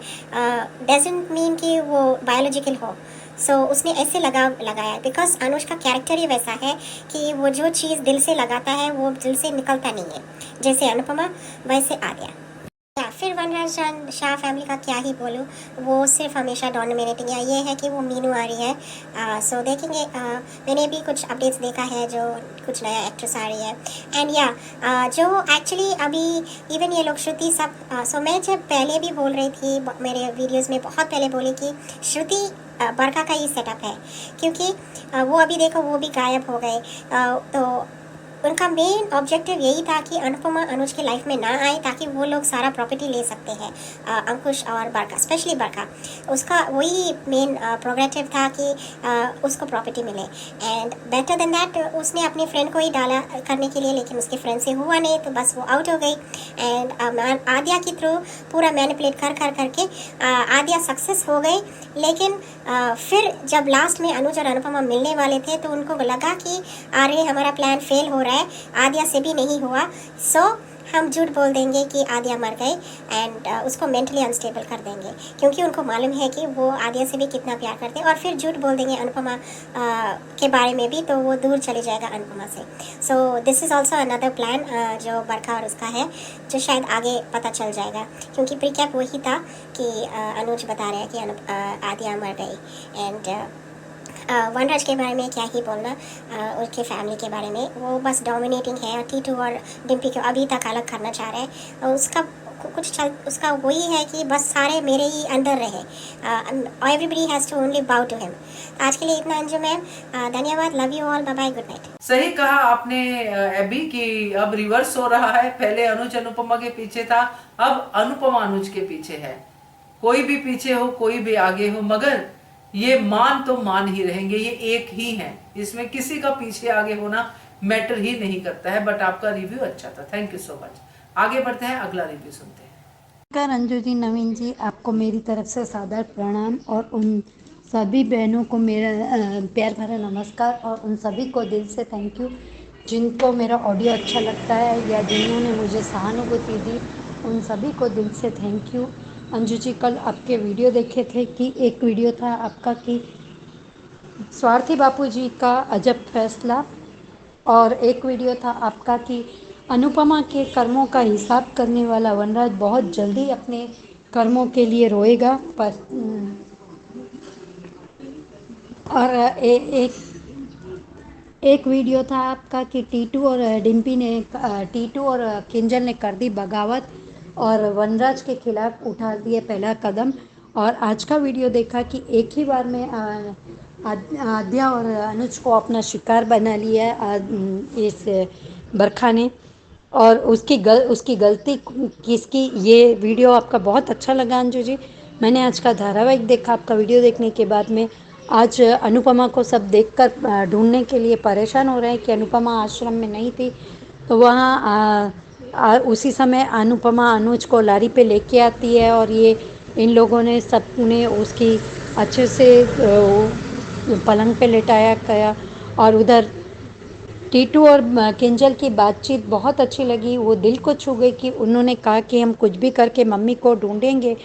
S4: डजंट मीन कि वो बायोलॉजिकल हो। सो उसने ऐसे लगाया बिकॉज अनुज का कैरेक्टर ही वैसा है कि वो जो चीज़ दिल से लगाता है वो दिल से निकलता नहीं है। जैसे अनुपमा वैसे आद्या। फिर वनराज शाह फैमिली का क्या ही बोलूँ, वो सिर्फ हमेशा डोमिनेटिंग है। ये है कि वो मीनू आ रही है, सो देखेंगे। मैंने भी कुछ अपडेट्स देखा है, जो कुछ नया एक्ट्रेस आ रही है। एंड या जो एक्चुअली अभी इवन ये लोग श्रुति सब, सो मैं जब पहले भी बोल रही थी मेरे वीडियोज़ में, बहुत पहले बोली कि श्रुति बरखा का ही सेटअप है, क्योंकि वो अभी देखो वो भी गायब हो गए। तो उनका मेन ऑब्जेक्टिव यही था कि अनुपमा अनुज के लाइफ में ना आए, ताकि वो लोग सारा प्रॉपर्टी ले सकते हैं, अंकुश और बरखा, स्पेशली बरखा। उसका वही मेन प्रोग्रेटिव था कि उसको प्रॉपर्टी मिले। एंड बेटर देन दैट उसने अपनी फ्रेंड को ही डाला करने के लिए, लेकिन उसके फ्रेंड से हुआ नहीं, तो बस वो आउट हो गई। एंड आद्या के थ्रू पूरा मैनिपुलेट कर करके आद्या सक्सेस हो गई। लेकिन फिर जब लास्ट में अनुज और अनुपमा मिलने वाले थे, तो उनको लगा कि अरे हमारा प्लान फेल हो रहा है, आद्या से भी नहीं हुआ, सो हम झूठ बोल देंगे कि आद्या मर गई एंड उसको मेंटली अनस्टेबल कर देंगे, क्योंकि उनको मालूम है कि वो आद्या से भी कितना प्यार करते हैं। और फिर झूठ बोल देंगे अनुपमा के बारे में भी, तो वो दूर चले जाएगा अनुपमा से। So this is also another plan जो बरखा और उसका है, जो शायद आगे पता चल जाएगा, क्योंकि प्रीकैप वही था कि अनुज बता रहे हैं कि आद्या मर गई। एंड वनराज के बारे में क्या ही बोलना, उसके फैमिली के बारे में वो बस डोमिनेटिंग है। टीटू और डिम्पी को अभी तक अलग करना चाह रहे हैं। उसका कुछ चल, उसका वही है कि बस सारे मेरे ही अंडर रहे, everybody has to only bow to him. आज के लिए इतना अंजू मैम, धन्यवाद, love you all, bye bye, good night.
S1: सही कहा आपने एबी कि अब रिवर्स हो रहा है। पहले अनुज अनुपमा के पीछे था, अब अनुपमा अनुज के पीछे है। कोई भी पीछे हो, कोई भी आगे हो, मगर ये मान तो मान ही रहेंगे, ये एक ही हैं। इसमें किसी का पीछे आगे होना मैटर ही नहीं करता है। बट आपका रिव्यू अच्छा था, थैंक यू सो मच। आगे बढ़ते हैं, अगला रिव्यू सुनते हैं।
S2: नमस्कार अंजू जी, नवीन जी, आपको मेरी तरफ से सादर प्रणाम और उन सभी बहनों को मेरा प्यार भरा नमस्कार और उन सभी को दिल से थैंक यू जिनको मेरा ऑडियो अच्छा लगता है या जिन्होंने मुझे सहानुभूति दी, उन सभी को दिल से थैंक यू। अंजू जी, कल आपके वीडियो देखे थे कि एक वीडियो था आपका कि स्वार्थी बापू जी का अजब फैसला, और एक वीडियो था आपका कि अनुपमा के कर्मों का हिसाब करने वाला वनराज बहुत जल्दी अपने कर्मों के लिए रोएगा। पर और एक वीडियो था आपका कि टीटू और डिम्पी ने टीटू और किंजल ने कर दी बगावत और वनराज के खिलाफ उठा दिए पहला कदम। और आज का वीडियो देखा कि एक ही बार में आद्या और अनुज को अपना शिकार बना लिया है इस बरखा ने, और उसकी गलती किसकी, ये वीडियो आपका बहुत अच्छा लगा अंजू जी। मैंने आज का धारावाहिक देखा, आपका वीडियो देखने के बाद में आज अनुपमा को सब देखकर ढूंढने के लिए परेशान हो रहे हैं कि अनुपमा आश्रम में नहीं थी। तो वहाँ उसी समय अनुपमा अनुज को लारी पे लेके आती है और ये इन लोगों ने सबने उसकी अच्छे से पलंग पे लेटाया गया। और उधर टीटू और किंजल की बातचीत बहुत अच्छी लगी, वो दिल को छू गई कि उन्होंने कहा कि हम कुछ भी करके मम्मी को ढूंढेंगे।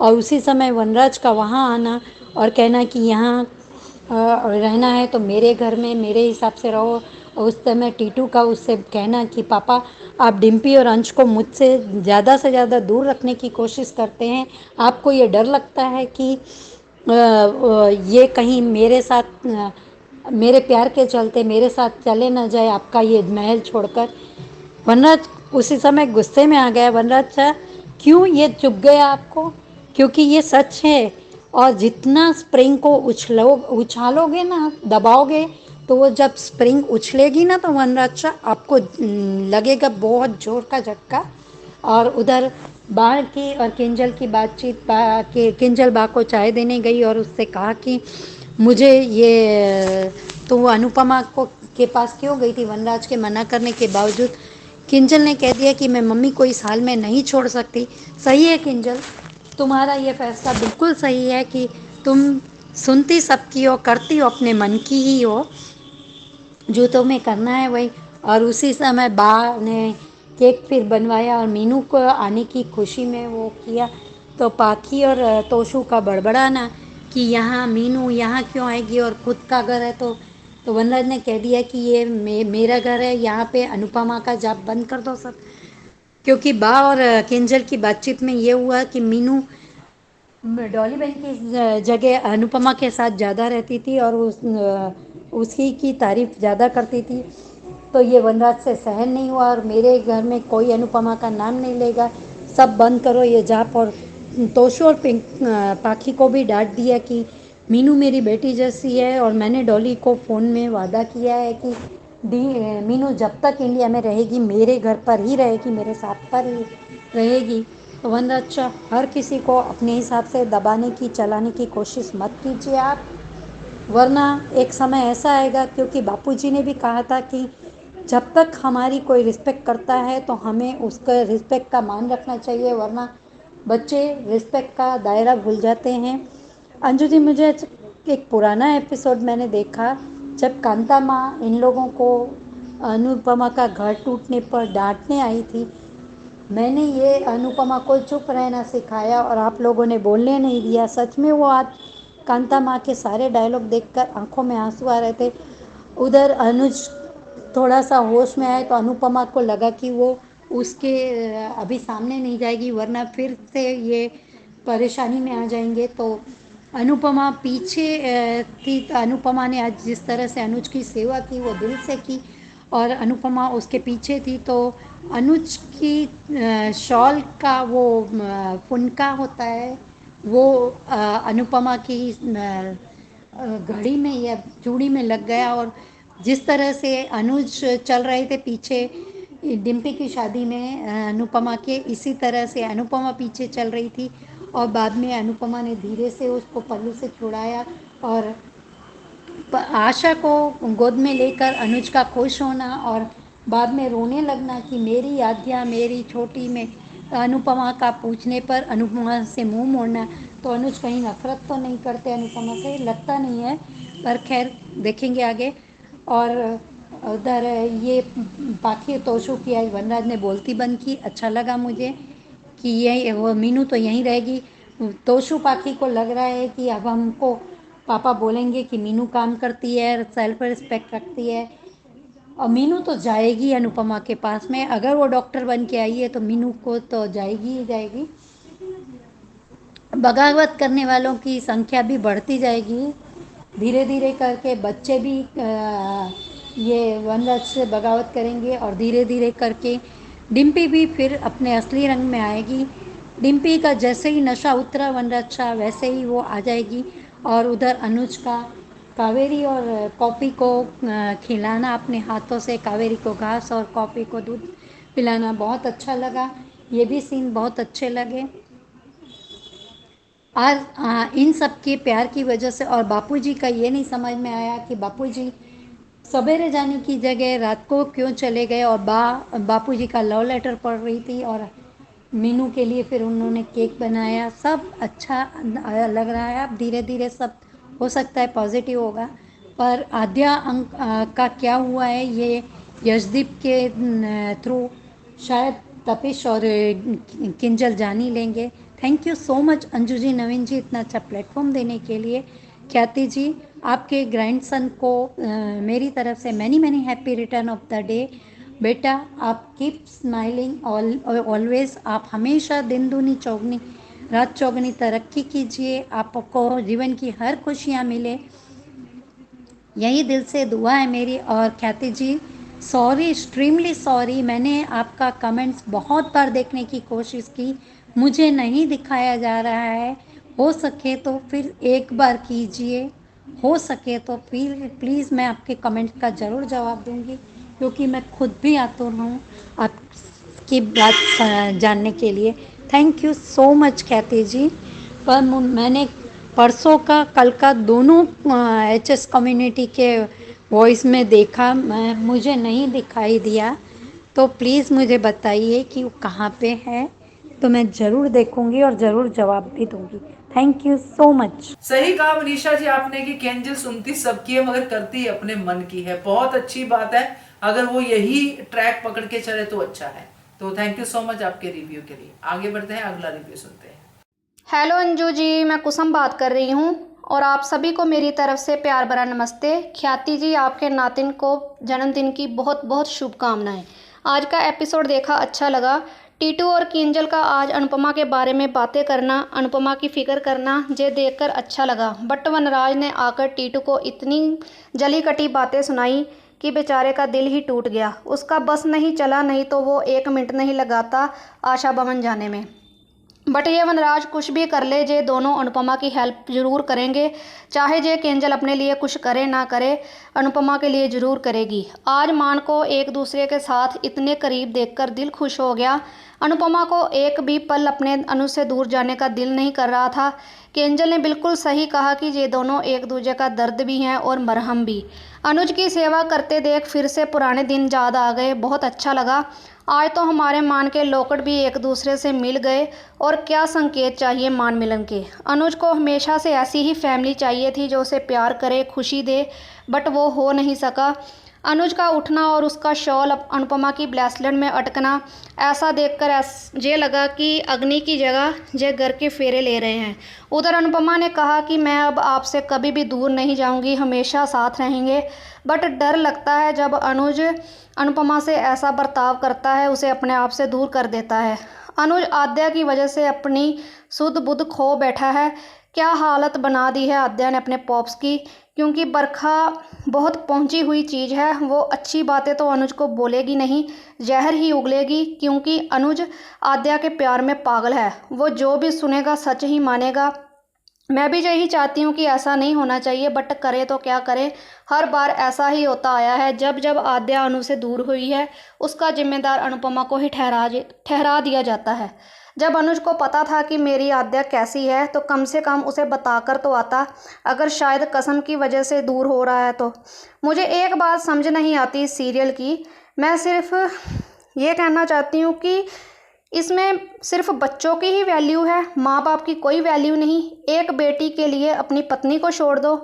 S2: और उसी समय वनराज का वहाँ आना और कहना कि यहाँ रहना है तो मेरे घर में मेरे हिसाब से रहो। और उस समय टीटू का उससे कहना कि पापा आप डिम्पी और अंश को मुझसे ज़्यादा से ज़्यादा दूर रखने की कोशिश करते हैं, आपको ये डर लगता है कि ये कहीं मेरे साथ मेरे प्यार के चलते मेरे साथ चले ना जाए आपका ये महल छोड़कर। वनराज उसी समय गुस्से में आ गया। वनराज सा क्यों ये चुप गया आपको, क्योंकि ये सच है। और जितना स्प्रिंग को उछालोगे ना, दबाओगे, तो वो जब स्प्रिंग उछलेगी ना, तो वनराज सा आपको लगेगा बहुत जोर का झटका। और उधर बाढ़ की और किंजल की बातचीत, किंजल बा को चाय देने गई और उससे कहा कि मुझे ये, तो वो अनुपमा को के पास क्यों गई थी वनराज के मना करने के बावजूद। किंजल ने कह दिया कि मैं मम्मी को इस हाल में नहीं छोड़ सकती। सही है किंजल, तुम्हारा ये फैसला बिल्कुल सही है कि तुम सुनती सबकी हो, करती हो अपने मन की ही हो, जो तुम्हें करना है वही। और उसी समय बा ने केक फिर बनवाया और मीनू को आने की खुशी में वो किया। तो पाखी और तोशू का बड़बड़ाना कि यहाँ मीनू यहाँ क्यों आएगी और खुद का घर है, तो वनराज ने कह दिया कि ये मेरा घर है, यहाँ पे अनुपमा का जाप बंद कर दो सब।
S5: क्योंकि बा और किंजल की बातचीत में ये हुआ कि मीनू डॉली बहन की जगह अनुपमा के साथ ज़्यादा रहती थी और उसी की तारीफ ज़्यादा करती थी। तो ये वनराज से सहन नहीं हुआ और मेरे घर में कोई अनुपमा का नाम नहीं लेगा, सब बंद करो ये जाप। और तोशु और पाखी को भी डांट दिया कि मीनू मेरी बेटी जैसी है और मैंने डॉली को फ़ोन में वादा किया है कि मीनू जब तक इंडिया में रहेगी मेरे घर पर ही रहेगी, मेरे साथ पर ही रहेगी। तो वनराज हर किसी को अपने हिसाब से दबाने की चलाने की कोशिश मत कीजिए आप, वरना एक समय ऐसा आएगा, क्योंकि बापूजी ने भी कहा था कि जब तक हमारी कोई रिस्पेक्ट करता है तो हमें उसका रिस्पेक्ट का मान रखना चाहिए, वरना बच्चे रिस्पेक्ट का दायरा भूल जाते हैं। अंजू जी, मुझे एक पुराना एपिसोड मैंने देखा जब कांता माँ इन लोगों को अनुपमा का घर टूटने पर डांटने आई थी। मैंने ये अनुपमा को चुप रहना सिखाया और आप लोगों ने बोलने नहीं दिया। सच में वो आज कांता माँ के सारे डायलॉग देखकर आंखों में आंसू आ रहे थे। उधर अनुज थोड़ा सा होश में आए तो अनुपमा को लगा कि वो उसके अभी सामने नहीं जाएगी, वरना फिर से ये परेशानी में आ जाएंगे। तो अनुपमा पीछे थी। तो अनुपमा ने आज जिस तरह से अनुज की सेवा की वो दिल से की और अनुपमा उसके पीछे थी। तो अनुज की शॉल का वो फुनका होता है वो अनुपमा की घड़ी में या चूड़ी में लग गया। और जिस तरह से अनुज चल रहे थे पीछे डिम्पी की शादी में अनुपमा के, इसी तरह से अनुपमा पीछे चल रही थी और बाद में अनुपमा ने धीरे से उसको पल्लू से छुड़ाया और आशा को गोद में लेकर अनुज का खुश होना और बाद में रोने लगना कि मेरी आद्या मेरी छोटी में अनुपमा का पूछने पर अनुपमा से मुंह मोड़ना। तो अनुज कहीं नफरत तो नहीं करते अनुपमा से, लगता नहीं है, पर खैर देखेंगे आगे। और उधर ये पाखी तोशु की आज वनराज ने बोलती बंद की, अच्छा लगा मुझे कि ये वो मीनू तो यहीं रहेगी। तोशु पाखी को लग रहा है कि अब हमको पापा बोलेंगे कि मीनू काम करती है, सेल्फ रिस्पेक्ट रखती है, और मीनू तो जाएगी अनुपमा के पास में। अगर वो डॉक्टर बन के आई है तो मीनू को तो जाएगी ही जाएगी। बगावत करने वालों की संख्या भी बढ़ती जाएगी, धीरे धीरे करके बच्चे भी ये वनराज से बगावत करेंगे और धीरे धीरे करके डिम्पी भी फिर अपने असली रंग में आएगी। डिम्पी का जैसे ही नशा उतरा वनराज शाह वैसे ही वो आ जाएगी। और उधर अनुज का कावेरी और कॉपी को खिलाना अपने हाथों से, कावेरी को घास और कॉपी को दूध पिलाना बहुत अच्छा लगा। ये भी सीन बहुत अच्छे लगे। और इन सब के प्यार की वजह से और बापूजी का ये नहीं समझ में आया कि बापूजी सवेरे जाने की जगह रात को क्यों चले गए। और बापूजी का लव लेटर पढ़ रही थी और मीनू के लिए फिर उन्होंने केक बनाया। सब अच्छा लग रहा है। अब धीरे धीरे सब हो सकता है पॉजिटिव होगा, पर आद्या अंक का क्या हुआ है ये यशदीप के थ्रू शायद तपिश और किंजल जान ही लेंगे। Thank you so much Anju ji, Naveen ji, इतना अच्छा प्लेटफॉर्म देने के लिए। ख्याति जी, आपके ग्रैंडसन को मेरी तरफ से many many happy return of the day. बेटा आप कीप स्माइलिंग ऑलवेज, आप हमेशा दिन दूनी चौगनी रात चौगनी तरक्की कीजिए, आपको जीवन की हर खुशियाँ मिले, यही दिल से दुआ है मेरी। और ख्याति जी सॉरी, एक्सट्रीमली सॉरी, मैंने आपका कमेंट्स बहुत बार देखने की कोशिश की, मुझे नहीं दिखाया जा रहा है। हो सके तो फिर एक बार कीजिए, हो सके तो फिर प्लीज़ मैं आपके कमेंट्स का ज़रूर जवाब दूंगी, क्योंकि मैं खुद भी आतुर हूँ आपकी बात जानने के लिए। थैंक यू सो मच ख्याति जी। पर मैंने परसों का कल का दोनों एचएस कम्युनिटी के वॉइस में देखा, मुझे नहीं दिखाई दिया, तो प्लीज़ मुझे बताइए कि वो कहाँ पे है, तो मैं ज़रूर देखूंगी और ज़रूर जवाब भी दूंगी। Thank you so much.
S1: सही कहा मनीषा जी आपने कि केंजल सुनती सबकी है मगर करती अपने मन की है। बहुत अच्छी बात है, अगर वो यही ट्रैक पकड़ के चले तो अच्छा है। तो थैंक यू सो मच आपके रिव्यू के लिए। आगे बढ़ते हैं, अगला रिव्यू सुनते हैं।
S6: हेलो अंजू जी, मैं कुसुम बात कर रही हूँ और आप सभी को मेरी तरफ से प्यार भरा नमस्ते। ख्याति जी, आपके नातिन को जन्मदिन की बहुत बहुत शुभकामनाएं। आज का एपिसोड देखा, अच्छा लगा। टीटू और किंजल का आज अनुपमा के बारे में बातें करना, अनुपमा की फ़िक्र करना ये देखकर अच्छा लगा। बट वनराज ने आकर टीटू को इतनी जली कटी बातें सुनाई कि बेचारे का दिल ही टूट गया। उसका बस नहीं चला, नहीं तो वो 1 मिनट नहीं लगाता आशा भवन जाने में। बट ये वनराज कुछ भी कर ले, ये दोनों अनुपमा की हेल्प ज़रूर करेंगे। चाहे ये केंजल अपने लिए कुछ करे ना करे, अनुपमा के लिए ज़रूर करेगी। आज मान को एक दूसरे के साथ इतने करीब देखकर दिल खुश हो गया। अनुपमा को एक भी पल अपने अनुज से दूर जाने का दिल नहीं कर रहा था। केंजल ने बिल्कुल सही कहा कि ये दोनों एक दूसरे का दर्द भी हैं और मरहम भी। अनुज की सेवा करते देख फिर से पुराने दिन याद आ गए। बहुत अच्छा लगा। आज तो हमारे मान के लोकट भी एक दूसरे से मिल गए और क्या संकेत चाहिए मान मिलन के। अनुज को हमेशा से ऐसी ही फैमिली चाहिए थी जो उसे प्यार करे, खुशी दे, बट वो हो नहीं सका। अनुज का उठना और उसका शॉल अनुपमा की ब्रेसलेट में अटकना, ऐसा देखकर ये लगा कि अग्नि की जगह ये घर के फेरे ले रहे हैं। उधर अनुपमा ने कहा कि मैं अब आपसे कभी भी दूर नहीं जाऊंगी, हमेशा साथ रहेंगे। बट डर लगता है जब अनुज अनुपमा से ऐसा बर्ताव करता है, उसे अपने आप से दूर कर देता है। अनुज आद्या की वजह से अपनी सुध बुध खो बैठा है। क्या हालत बना दी है आद्या ने अपने पॉप्स की, क्योंकि बरखा बहुत पहुंची हुई चीज़ है। वो अच्छी बातें तो अनुज को बोलेगी नहीं, जहर ही उगलेगी, क्योंकि अनुज आद्या के प्यार में पागल है। वो जो भी सुनेगा सच ही मानेगा। मैं भी यही चाहती हूँ कि ऐसा नहीं होना चाहिए, बट करे तो क्या करे, हर बार ऐसा ही होता आया है। जब जब आद्या अनु से दूर हुई है, उसका जिम्मेदार अनुपमा को ही ठहरा दिया जाता है। जब अनुज को पता था कि मेरी आद्या कैसी है, तो कम से कम उसे बताकर तो आता, अगर शायद कसम की वजह से दूर हो रहा है तो। मुझे एक बात समझ नहीं आती इस सीरियल की। मैं सिर्फ ये कहना चाहती हूँ कि इसमें सिर्फ बच्चों की ही वैल्यू है, माँ बाप की कोई वैल्यू नहीं। एक बेटी के लिए अपनी पत्नी को छोड़ दो।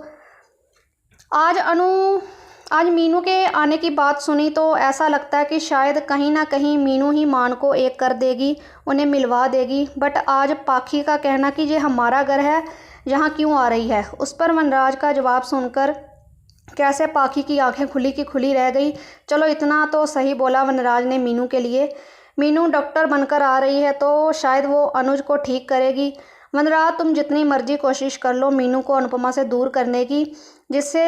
S6: आज मीनू के आने की बात सुनी तो ऐसा लगता है कि शायद कहीं ना कहीं मीनू ही मान को एक कर देगी, उन्हें मिलवा देगी। बट आज पाखी का कहना कि ये हमारा घर है, यहाँ क्यों आ रही है, उस पर वनराज का जवाब सुनकर कैसे पाखी की आंखें खुली की खुली रह गई। चलो इतना तो सही बोला वनराज ने मीनू के लिए। मीनू डॉक्टर बनकर आ रही है तो शायद वो अनुज को ठीक करेगी। वनराज तुम जितनी मर्जी कोशिश कर लो मीनू को अनुपमा से दूर करने की, जिससे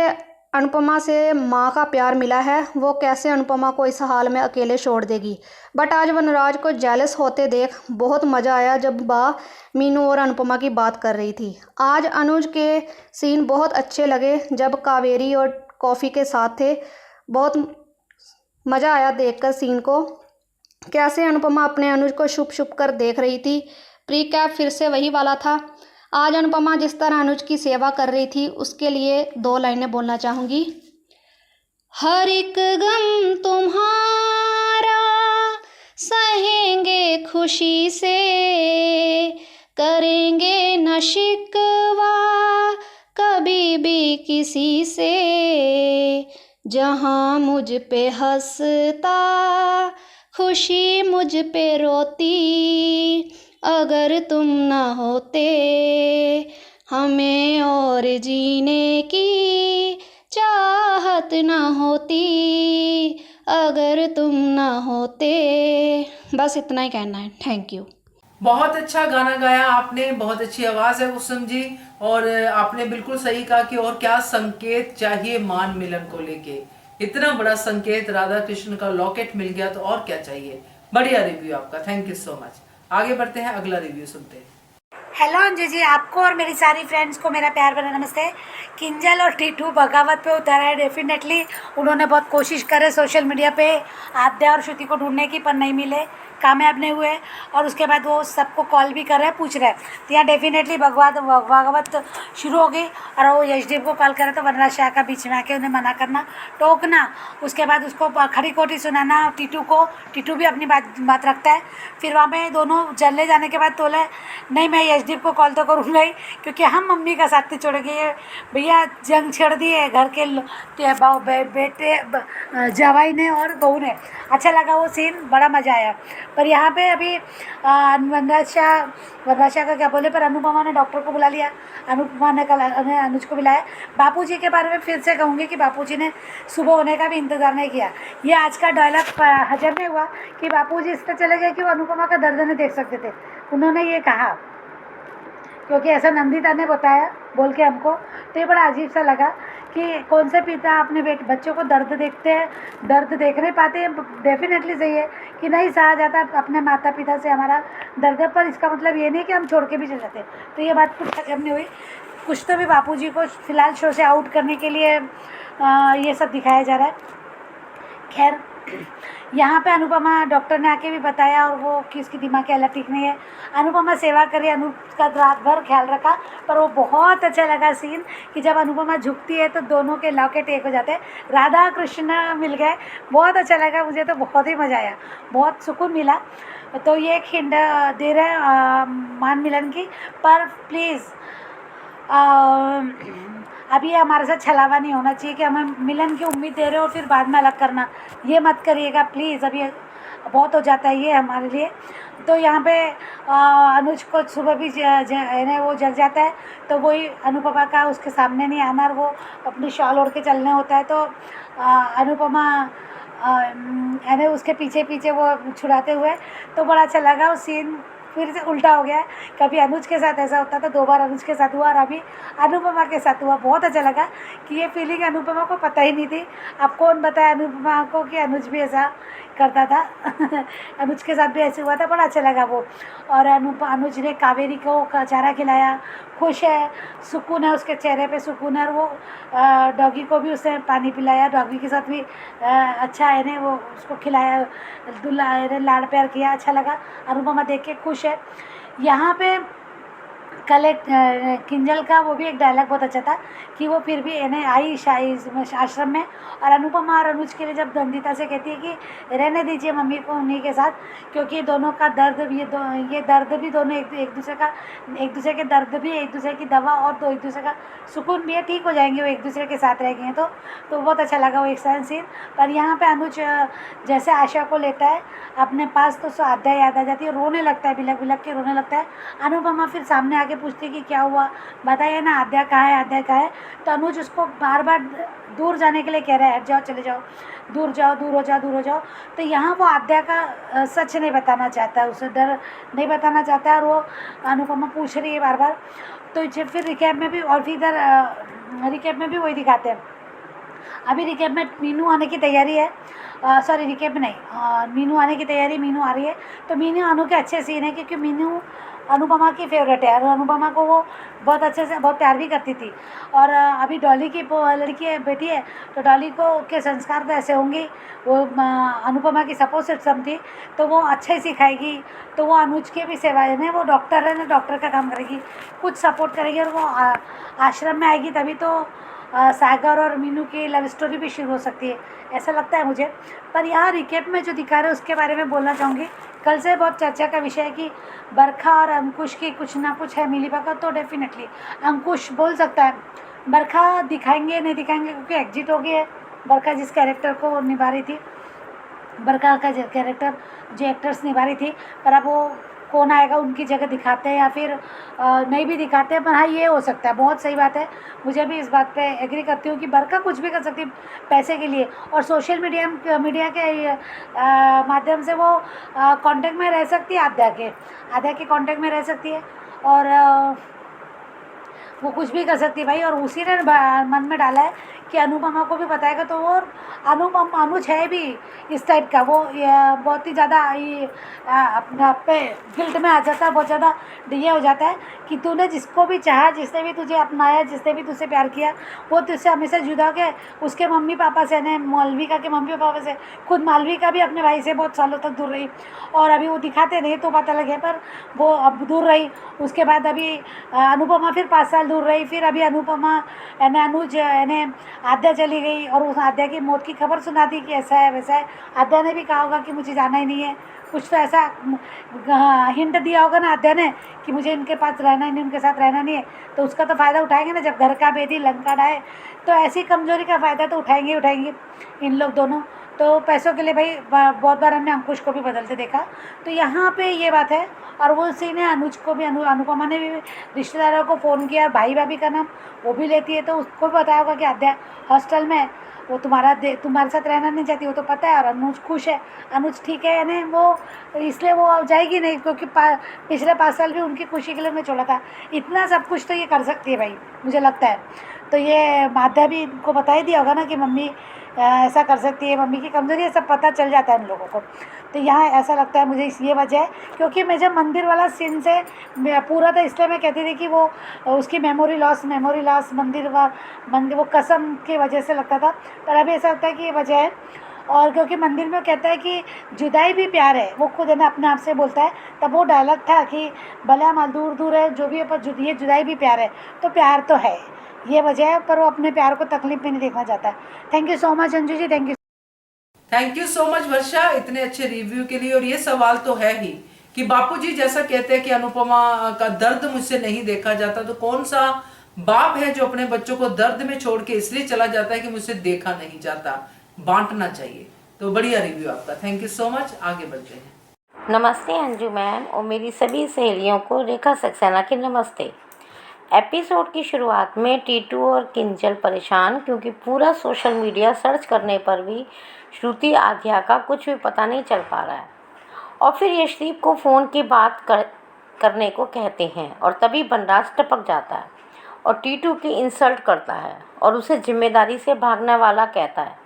S6: अनुपमा से माँ का प्यार मिला है, वो कैसे अनुपमा को इस हाल में अकेले छोड़ देगी। बट आज वनराज को जेलस होते देख बहुत मज़ा आया जब बा मीनू और अनुपमा की बात कर रही थी। आज अनुज के सीन बहुत अच्छे लगे जब कावेरी और कॉफ़ी के साथ थे। बहुत मज़ा आया देखकर सीन को, कैसे अनुपमा अपने अनुज को छुप छुप कर देख रही थी। प्री कैप फिर से वही वाला था। आज अनुपमा जिस तरह अनुज की सेवा कर रही थी, उसके लिए 2 लाइनें बोलना चाहूँगी। हर एक गम तुम्हारा सहेंगे खुशी से, करेंगे न शिकवा कभी भी किसी से, जहाँ मुझ पे हंसता खुशी मुझ पे रोती, अगर तुम ना होते हमें और जीने की चाहत ना होती, अगर तुम ना होते। बस इतना ही कहना है। Thank you.
S1: बहुत अच्छा गाना गाया आपने, बहुत अच्छी आवाज है कुसुम जी, और आपने बिल्कुल सही कहा कि और क्या संकेत चाहिए मान मिलन को लेके। इतना बड़ा संकेत, राधा कृष्ण का लॉकेट मिल गया तो और क्या चाहिए। बढ़िया रिव्यू आपका, थैंक यू सो मच। आगे बढ़ते हैं, अगला रिव्यू सुनते हैं।
S7: हेलो अंजू जी, आपको और मेरी सारी फ्रेंड्स को मेरा प्यार भरा नमस्ते। किंजल और टीटू बगावत पे उतर है। डेफिनेटली उन्होंने बहुत कोशिश करे सोशल मीडिया पे आद्या और श्रुति को ढूंढने की, पर नहीं मिले, कामयाब नहीं हुए। और उसके बाद वो सबको कॉल भी कर रहे हैं, पूछ रहे हैं, तो यहाँ डेफिनेटली बगावत शुरू हो गई। और वो यशदीप को कॉल करे तो वरना शाह का बीच में आके उन्हें मना करना, टोकना, उसके बाद उसको खड़ी खोटी सुनाना टीटू को। टीटू भी अपनी बात रखता है। फिर वहाँ पे दोनों चले जाने के बाद बोले नहीं मैं यशदीप को कॉल तो करूँगा ही, क्योंकि हम मम्मी का साथ नहीं छोड़ेंगे। भैया जंग छेड़ दी है घर के बेटे जवाई ने और बहू ने। अच्छा लगा वो सीन, बड़ा मज़ा आया। पर यहाँ पे अभी वनराज शाह का क्या बोले, पर अनुपमा ने डॉक्टर को बुला लिया, अनुपमा ने कल अनुज को बुलाया। बापूजी के बारे में फिर से कहूँगी कि बापूजी ने सुबह होने का भी इंतज़ार नहीं किया, ये आज का डायलॉग हजम नहीं हुआ कि बापूजी इस तरह चले गए कि वो अनुपमा का दर्द नहीं देख सकते थे। उन्होंने ये कहा क्योंकि ऐसा नंदिता ने बताया बोल के हमको, तो ये बड़ा अजीब सा लगा कि कौन से पिता अपने बच्चों को दर्द देखते हैं, दर्द देख नहीं पाते हैं। डेफिनेटली सही है कि नहीं सहा जाता अपने माता पिता से हमारा दर्द, पर इसका मतलब ये नहीं कि हम छोड़ के भी चले जाते। तो ये बात कुछ हजम नहीं हुई। कुछ तो भी बापूजी को फ़िलहाल शो से आउट करने के लिए ये सब दिखाया जा रहा है। खैर, यहाँ पे अनुपमा डॉक्टर ने आके भी बताया और वो कि उसकी दिमाग की हालत ठीक नहीं है। अनुपमा सेवा करी, अनूप का रात भर ख्याल रखा, पर वो बहुत अच्छा लगा सीन कि जब अनुपमा झुकती है तो दोनों के लॉकेट एक हो जाते हैं। राधा कृष्ण मिल गए, बहुत अच्छा लगा मुझे, तो बहुत ही मज़ा आया, बहुत सुकून मिला। तो ये एक हिंट दे रहे हैं मान मिलन की, पर प्लीज़ अभी हमारे साथ छलावा नहीं होना चाहिए कि हमें मिलन की उम्मीद दे रहे हो और फिर बाद में अलग करना, ये मत करिएगा प्लीज़। अभी बहुत हो जाता है ये हमारे लिए। तो यहाँ पे अनुज को सुबह भी वो जग जाता है, तो वही अनुपमा का उसके सामने नहीं आना और वो अपनी शॉल ओढ़ के चलने होता है। तो अनुपमा यानी उसके पीछे पीछे वो छुड़ाते हुए, तो बड़ा अच्छा लगा वो सीन। फिर से उल्टा हो गया है, कभी अनुज के साथ ऐसा होता था, 2 बार अनुज के साथ हुआ और अभी अनुपमा के साथ हुआ। बहुत अच्छा लगा कि ये फीलिंग अनुपमा को पता ही नहीं थी। अब कौन बताया अनुपमा को कि अनुज भी ऐसा करता था अनुज के साथ भी ऐसे हुआ था, बड़ा अच्छा लगा वो। और अनुज ने कावेरी को चारा खिलाया, खुश है, सुकून है, उसके चेहरे पे सुकून है। और वो डॉगी को भी उसने पानी पिलाया, डॉगी के साथ भी अच्छा है ने वो उसको खिलाया, लाड़ प्यार किया, अच्छा लगा। अनुपमा देख के खुश है। यहाँ पे कल एक किंजल का वो भी एक डायलॉग बहुत अच्छा था कि वो फिर भी इन्हें आई आश्रम में, और अनुपमा और अनुज के लिए जब नंदिता से कहती है कि रहने दीजिए मम्मी को उन्हीं के साथ, क्योंकि दोनों का दर्द भी ये दर्द भी दोनों एक दूसरे के दर्द भी, एक दूसरे की दवा और एक दूसरे का सुकून भी है, ठीक हो जाएंगे वो एक दूसरे के साथ रह गए। तो बहुत अच्छा लगा वो एक सीन। पर यहाँ पे अनुज जैसे आशा को लेता है अपने पास, तो आद्या याद आ जाती है, रोने लगता है, बिलक बिलक के रोने लगता है। अनुपमा फिर सामने आके पूछती कि क्या हुआ, बताइए ना, आद्या कहाँ है, आद्या कहाँ है। तो अनुज उसको बार बार दूर जाने के लिए कह रहा है, हट जाओ, चले जाओ, दूर जाओ, दूर हो जाओ, दूर हो जाओ। तो यहाँ वो आद्या का सच नहीं बताना चाहता है, उसे डर नहीं बताना चाहता है, और वो अनुपमा पूछ रही है बार बार। तो फिर रिकैप में भी, और फिर इधर रिकैप में भी वही दिखाते हैं। अभी रिकैप में मीनू आने की तैयारी है, सॉरी रिकैप में नहीं, मीनू आने की तैयारी, मीनू आ रही है। तो मीनू अनु के अच्छे सीन है, क्योंकि मीनू अनुपमा की फेवरेट है और अनुपमा को वो बहुत अच्छे से बहुत प्यार भी करती थी। और अभी डॉली की लड़की है, बेटी है, तो डॉली को के संस्कार तो ऐसे होंगे, वो अनुपमा की सपोर्ट सिस्टम थी, तो वो अच्छा ही सिखाएगी। तो वो अनुज की भी सेवा है ना, वो डॉक्टर है ना, डॉक्टर का काम करेगी, कुछ सपोर्ट करेगी, और वो आश्रम में आएगी, तभी तो सागर और मीनू की लव स्टोरी भी शुरू हो सकती है, ऐसा लगता है मुझे। पर यहाँ रिकेप में जो दिखा रहे हैं उसके बारे में बोलना चाहूँगी। कल से बहुत चर्चा का विषय है कि बरखा और अंकुश की कुछ ना कुछ है मिलीभगत, तो डेफिनेटली अंकुश बोल सकता है। बरखा दिखाएंगे नहीं दिखाएंगे, क्योंकि एग्जिट हो गई है बरखा, जिस कैरेक्टर को निभा रही थी, बरखा का कैरेक्टर जो एक्टर्स निभा रही थी, पर अब वो कौन आएगा उनकी जगह दिखाते हैं या फिर नहीं भी दिखाते हैं। पर हाँ, ये हो सकता है, बहुत सही बात है, मुझे भी इस बात पे एग्री करती हूँ कि बरखा कुछ भी कर सकती है पैसे के लिए, और सोशल मीडिया के माध्यम से वो कांटेक्ट में रह सकती है, आद्या के कांटेक्ट में रह सकती है, और वो कुछ भी कर सकती है भाई। और उसी ने मन में डाला है कि अनुपमा को भी बताएगा, तो वो अनुज है भी इस टाइप का, वो बहुत ही ज़्यादा अपने आप पे गिल्ट में आ जाता है, बहुत ज़्यादा ये हो जाता है कि तूने जिसको भी चाहा, जिसने भी तुझे अपनाया, जिसने भी तुझसे प्यार किया, वो तुझसे हमेशा जुदा हो गया। उसके मम्मी पापा से ने, मालविका के मम्मी पापा से, खुद मालविका भी अपने भाई से बहुत सालों तक दूर रही, और अभी वो दिखाते नहीं तो पता लगे, पर वो अब दूर रही। उसके बाद अभी अनुपमा फिर 5 साल दूर रही, फिर अभी अनुपमा यानी अनुज यानी आद्या चली गई, और उस आद्या की मौत की खबर सुना दी कि ऐसा है वैसा है। आद्या ने भी कहा होगा कि मुझे जाना ही नहीं है, कुछ तो ऐसा हिंट दिया होगा ना आद्या ने कि मुझे इनके पास रहना ही नहीं, उनके साथ रहना नहीं है। तो उसका तो फ़ायदा उठाएंगे ना, जब घर का बेदी लंका डाहे, तो ऐसी कमज़ोरी का फ़ायदा तो उठाएंगे इन लोग दोनों। तो पैसों के लिए भाई बहुत बार हमने अंकुश को भी बदलते देखा। तो यहाँ पे ये बात है। और वो उसी ने अनुज को भी अनुपमा ने भी रिश्तेदारों को फ़ोन किया, भाई भाभी का नाम वो भी लेती है, तो उसको भी बताया होगा कि आद्या हॉस्टल में वो तुम्हारे साथ रहना नहीं चाहती, वो तो पता है। और अनुज खुश है, अनुज ठीक है, यानी वो इसलिए वो जाएगी नहीं, क्योंकि पिछले 5 साल भी उनकी खुशी के लिए उन्हें छोड़ा था। इतना सब कुछ तो ये कर सकती है भाई, मुझे लगता है। तो ये माध्या भी इनको बता ही दिया होगा ना कि मम्मी ऐसा कर सकती है, मम्मी की कमज़ोरी है, सब पता चल जाता है इन लोगों को। तो यहाँ ऐसा लगता है मुझे ये वजह है, क्योंकि मैं जब मंदिर वाला सीन से पूरा था, इसलिए मैं कहती थी कि वो उसकी मेमोरी लॉस मंदिर वो कसम की वजह से लगता था। पर अभी ऐसा लगता है कि ये वजह है। और क्योंकि मंदिर में वो कहता है कि जुदाई भी प्यार है, वो खुद है ना अपने आप से बोलता है। तब वो डायलॉग था कि भले हम दूर दूर है जो भी है, पर ये जुदाई भी प्यार है, तो प्यार तो है, ये वजह है। पर वो अपने प्यार को तकलीफ में नहीं देखना चाहता है। Thank you so much Anju ji,
S1: thank you so much Varsha इतने अच्छे रिव्यू के लिए। और ये सवाल तो है ही कि बापूजी जैसा कहते हैं कि अनुपमा का दर्द मुझसे नहीं देखा जाता, तो कौन सा बाप है जो अपने बच्चों को दर्द में छोड़ के इसलिए चला जाता है कि मुझसे देखा नहीं जाता। बांटना चाहिए। तो बढ़िया रिव्यू आपका, थैंक यू सो मच। आगे बढ़ते हैं।
S8: नमस्ते अंजू मैम और मेरी सभी सहेलियों को रेखा सक्सेना की नमस्ते। एपिसोड की शुरुआत में टीटू और किंजल परेशान, क्योंकि पूरा सोशल मीडिया सर्च करने पर भी श्रुति आध्या का कुछ भी पता नहीं चल पा रहा है। और फिर यशदीप को फ़ोन की बात करने को कहते हैं और तभी बनराज टपक जाता है और टीटू की इंसल्ट करता है और उसे जिम्मेदारी से भागने वाला कहता है।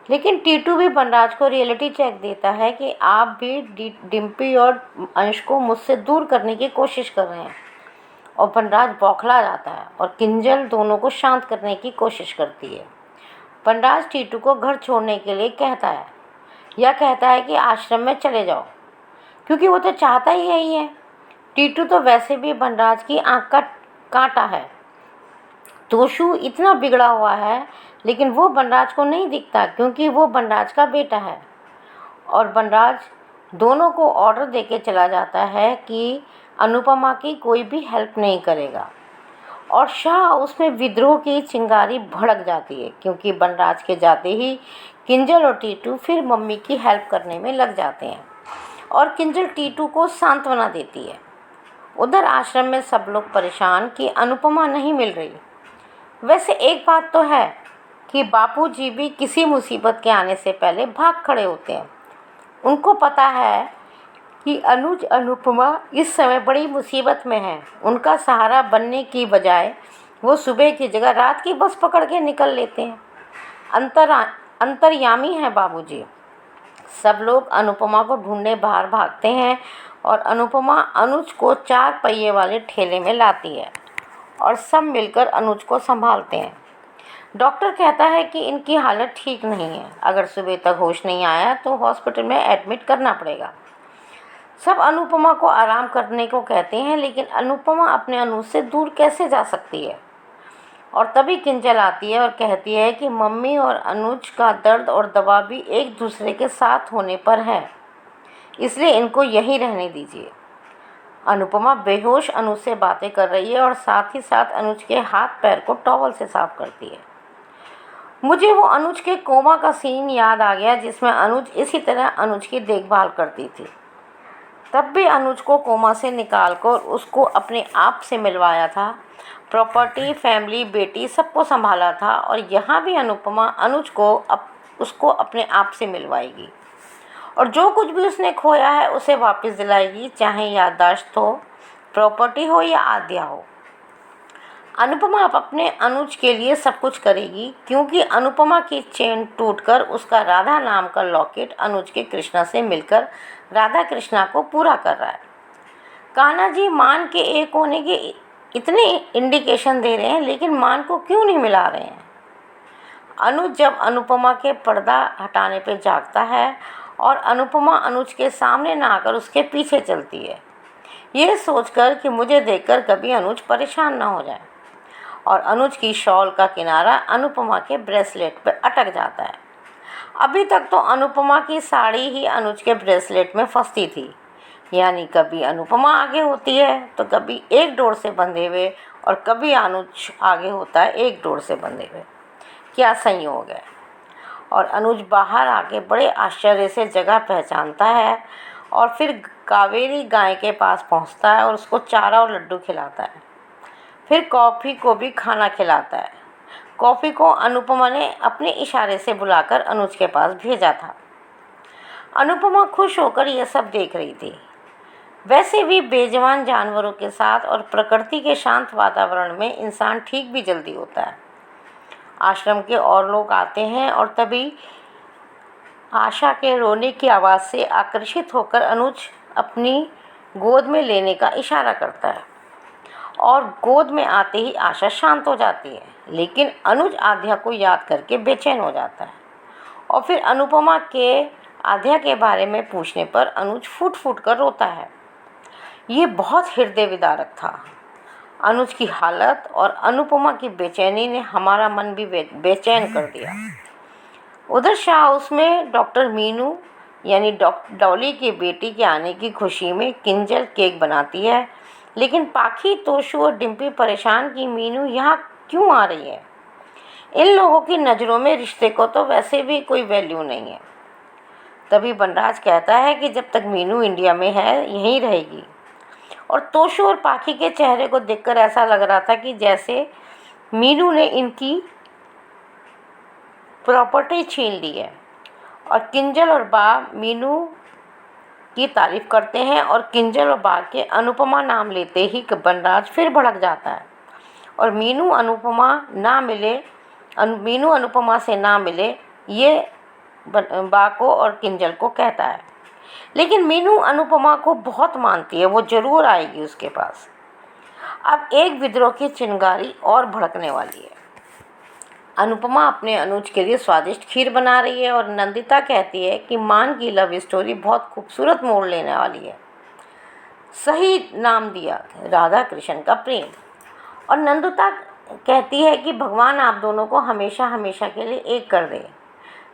S8: लेकिन टीटू भी बनराज को रियलिटी चेक देता है कि आप भी डिम्पी और अंश को मुझसे दूर करने की कोशिश कर रहे हैं। और बनराज बौखला जाता है और किंजल दोनों को शांत करने की कोशिश करती है। बनराज टीटू को घर छोड़ने के लिए कहता है कि आश्रम में चले जाओ, क्योंकि वो तो चाहता ही यही है। टीटू तो वैसे भी बनराज की आँख का कांटा है। तोशु इतना बिगड़ा हुआ है, लेकिन वो बनराज को नहीं दिखता, क्योंकि वो बनराज का बेटा है। और बनराज दोनों को ऑर्डर देके चला जाता है कि अनुपमा की कोई भी हेल्प नहीं करेगा। और शाह उसमें विद्रोह की चिंगारी भड़क जाती है, क्योंकि बनराज के जाते ही किंजल और टीटू फिर मम्मी की हेल्प करने में लग जाते हैं और किंजल टीटू को सांत्वना देती है। उधर आश्रम में सब लोग परेशान कि अनुपमा नहीं मिल रही। वैसे एक बात तो है कि बापूजी भी किसी मुसीबत के आने से पहले भाग खड़े होते हैं। उनको पता है कि अनुज अनुपमा इस समय बड़ी मुसीबत में है। उनका सहारा बनने की बजाय वो सुबह की जगह रात की बस पकड़ के निकल लेते हैं। अंतर्यामी हैं बाबूजी। सब लोग अनुपमा को ढूंढने बाहर भागते हैं और अनुपमा अनुज को 4 पहिए वाले ठेले में लाती है और सब मिलकर अनुज को संभालते हैं। डॉक्टर कहता है कि इनकी हालत ठीक नहीं है, अगर सुबह तक होश नहीं आया तो हॉस्पिटल में एडमिट करना पड़ेगा। सब अनुपमा को आराम करने को कहते हैं, लेकिन अनुपमा अपने अनुज से दूर कैसे जा सकती है। और तभी किंजल आती है और कहती है कि मम्मी और अनुज का दर्द और दवा भी एक दूसरे के साथ होने पर है, इसलिए इनको यहीं रहने दीजिए। अनुपमा बेहोश अनुज से बातें कर रही है और साथ ही साथ अनुज के हाथ पैर को टॉवल से साफ करती है। मुझे वो अनुज के कोमा का सीन याद आ गया, जिसमें अनुज इसी तरह अनुज की देखभाल करती थी। तब भी अनुज को कोमा से निकालकर उसको अपने आप से मिलवाया था। प्रॉपर्टी, फैमिली, बेटी सबको संभाला था। और यहाँ भी अनुपमा अनुज को उसको अपने आप से मिलवाएगी और जो कुछ भी उसने खोया है उसे वापस दिलाएगी, चाहे याददाश्त हो, प्रॉपर्टी हो या आद्या हो। अनुपमा अपने अनुज के लिए सब कुछ करेगी, क्योंकि अनुपमा की चेन टूटकर उसका राधा नाम का लॉकेट अनुज के कृष्णा से मिलकर राधा कृष्णा को पूरा कर रहा है। कान्हा जी मान के एक होने के इतने इंडिकेशन दे रहे हैं, लेकिन मान को क्यों नहीं मिला रहे हैं। अनुज जब अनुपमा के पर्दा हटाने पे जागता है और अनुपमा अनुज के सामने ना आकर उसके पीछे चलती है, ये सोचकर कि मुझे देखकर कभी अनुज परेशान ना हो जाए। और अनुज की शॉल का किनारा अनुपमा के ब्रेसलेट पर अटक जाता है। अभी तक तो अनुपमा की साड़ी ही अनुज के ब्रेसलेट में फंसती थी, यानी कभी अनुपमा आगे होती है तो कभी एक डोर से बंधे हुए और कभी अनुज आगे होता है एक डोर से बंधे हुए। क्या संयोग है। और अनुज बाहर आके बड़े आश्चर्य से जगह पहचानता है और फिर कावेरी गाय के पास पहुंचता है और उसको चारा और लड्डू खिलाता है। फिर कॉफ़ी को भी खाना खिलाता है। कॉफ़ी को अनुपमा ने अपने इशारे से बुलाकर अनुज के पास भेजा था। अनुपमा खुश होकर यह सब देख रही थी। वैसे भी बेजुबान जानवरों के साथ और प्रकृति के शांत वातावरण में इंसान ठीक भी जल्दी होता है। आश्रम के और लोग आते हैं और तभी आशा के रोने की आवाज़ से आकर्षित होकर अनुज अपनी गोद में लेने का इशारा करता है और गोद में आते ही आशा शांत हो जाती है। लेकिन अनुज आध्या को याद करके बेचैन हो जाता है और फिर अनुपमा के आध्या के बारे में पूछने पर अनुज फूट फूट कर रोता है। ये बहुत हृदय विदारक था। अनुज की हालत और अनुपमा की बेचैनी ने हमारा मन भी बेचैन कर दिया। उधर शाह हाउस में डॉक्टर मीनू यानी डॉली की बेटी के आने की खुशी में किंजल केक बनाती है, लेकिन पाखी, तोशू और डिम्पी परेशान कि मीनू यहाँ क्यों आ रही है। इन लोगों की नज़रों में रिश्ते को तो वैसे भी कोई वैल्यू नहीं है। तभी बनराज कहता है कि जब तक मीनू इंडिया में है यहीं रहेगी। और तोशू और पाखी के चेहरे को देखकर ऐसा लग रहा था कि जैसे मीनू ने इनकी प्रॉपर्टी छीन ली है। और किंजल और बा मीनू की तारीफ़ करते हैं और किंजल और बा के अनुपमा नाम लेते ही बनराज फिर भड़क जाता है और मीनू अनुपमा से ना मिले ये बा को और किंजल को कहता है। लेकिन मीनू अनुपमा को बहुत मानती है, वो ज़रूर आएगी उसके पास। अब एक विद्रोह की चिंगारी और भड़कने वाली है। अनुपमा अपने अनुज के लिए स्वादिष्ट खीर बना रही है और नंदिता कहती है कि मान की लव स्टोरी बहुत खूबसूरत मोड़ लेने वाली है। सही नाम दिया, राधा कृष्ण का प्रेम। और नंदिता कहती है कि भगवान आप दोनों को हमेशा हमेशा के लिए एक कर दे।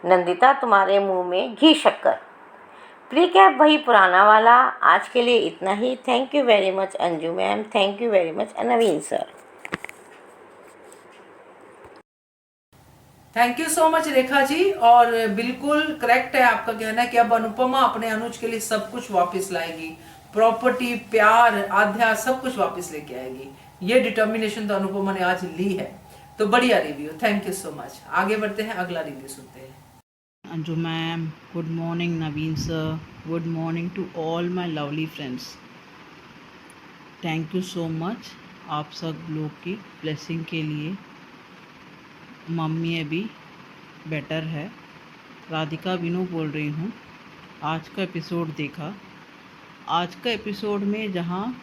S8: नंदिता तुम्हारे मुंह में घी शक्कर। प्रीकैप वही पुराना वाला। आज के लिए इतना ही। Thank you very much Anju ma'am, thank you very much Naveen sir.
S1: Thank you so much Rekha ji. और बिल्कुल करेक्ट है आपका कहना कि अब अनुपमा अपने अनुज के लिए सब कुछ वापस लाएगी, प्रॉपर्टी, प्यार, आध्या, सब कुछ वापस लेके आएगी। ये डिटर्मिनेशन तो अनुपमा ने आज ली है। तो बढ़िया review, thank you so much. आगे बढ़ते हैं, अगला रिव्यू सुनते हैं।
S9: Anju ma'am, good morning Naveen sir, good morning to all my lovely friends. Thank you so much आप सब लोग की ब्लेसिंग के लिए। मम्मी अभी बेटर है। राधिका विनू बोल रही हूँ। आज का एपिसोड देखा। आज का एपिसोड में जहाँ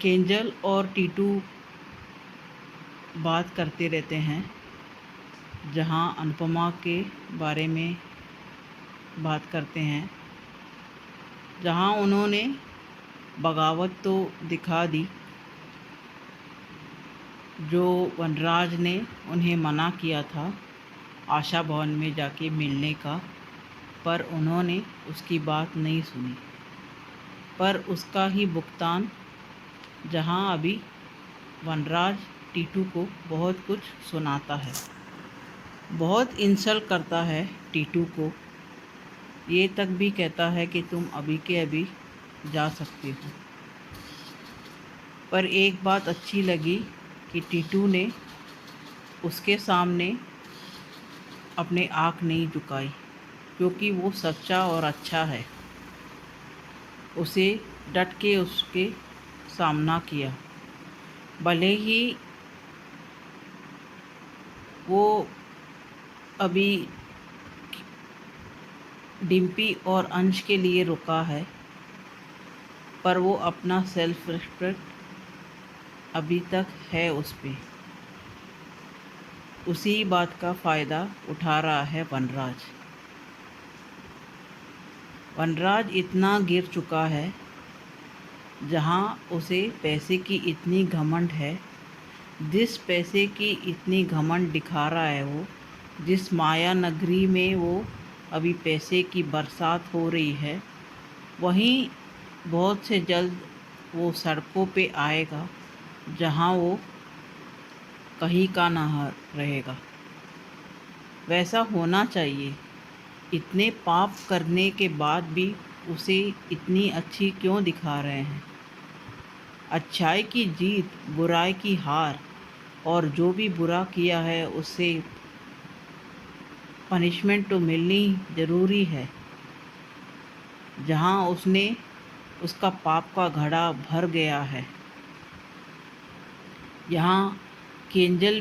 S9: केंजल और टीटू बात करते रहते हैं, जहाँ अनुपमा के बारे में बात करते हैं, जहाँ उन्होंने बगावत तो दिखा दी, जो वनराज ने उन्हें मना किया था आशा भवन में जाके मिलने का, पर उन्होंने उसकी बात नहीं सुनी। पर उसका ही भुगतान जहाँ अभी वनराज टीटू को बहुत कुछ सुनाता है, बहुत इंसल्ट करता है टीटू को। ये तक भी कहता है कि तुम अभी के अभी जा सकते हो। पर एक बात अच्छी लगी कि टीटू ने उसके सामने अपने आँख नहीं झुकाई, क्योंकि वो सच्चा और अच्छा है। उसे डट के उसके सामना किया। भले ही वो अभी डिम्पी और अंश के लिए रुका है, पर वो अपना सेल्फ रिस्पेक्ट अभी तक है उस पे। उसी बात का फ़ायदा उठा रहा है वनराज। वनराज इतना गिर चुका है, जहाँ उसे पैसे की इतनी घमंड है, जिस पैसे की इतनी घमंड दिखा रहा है वो, जिस माया नगरी में वो अभी पैसे की बरसात हो रही है, वहीं बहुत से जल्द वो सड़कों पे आएगा, जहाँ वो कहीं का ना रहेगा। वैसा होना चाहिए। इतने पाप करने के बाद भी उसे इतनी अच्छी क्यों दिखा रहे हैं? अच्छाई की जीत, बुराई की हार, और जो भी बुरा किया है उससे पनिशमेंट तो मिलनी ज़रूरी है। जहाँ उसका पाप का घड़ा भर गया है। यहाँ केंजल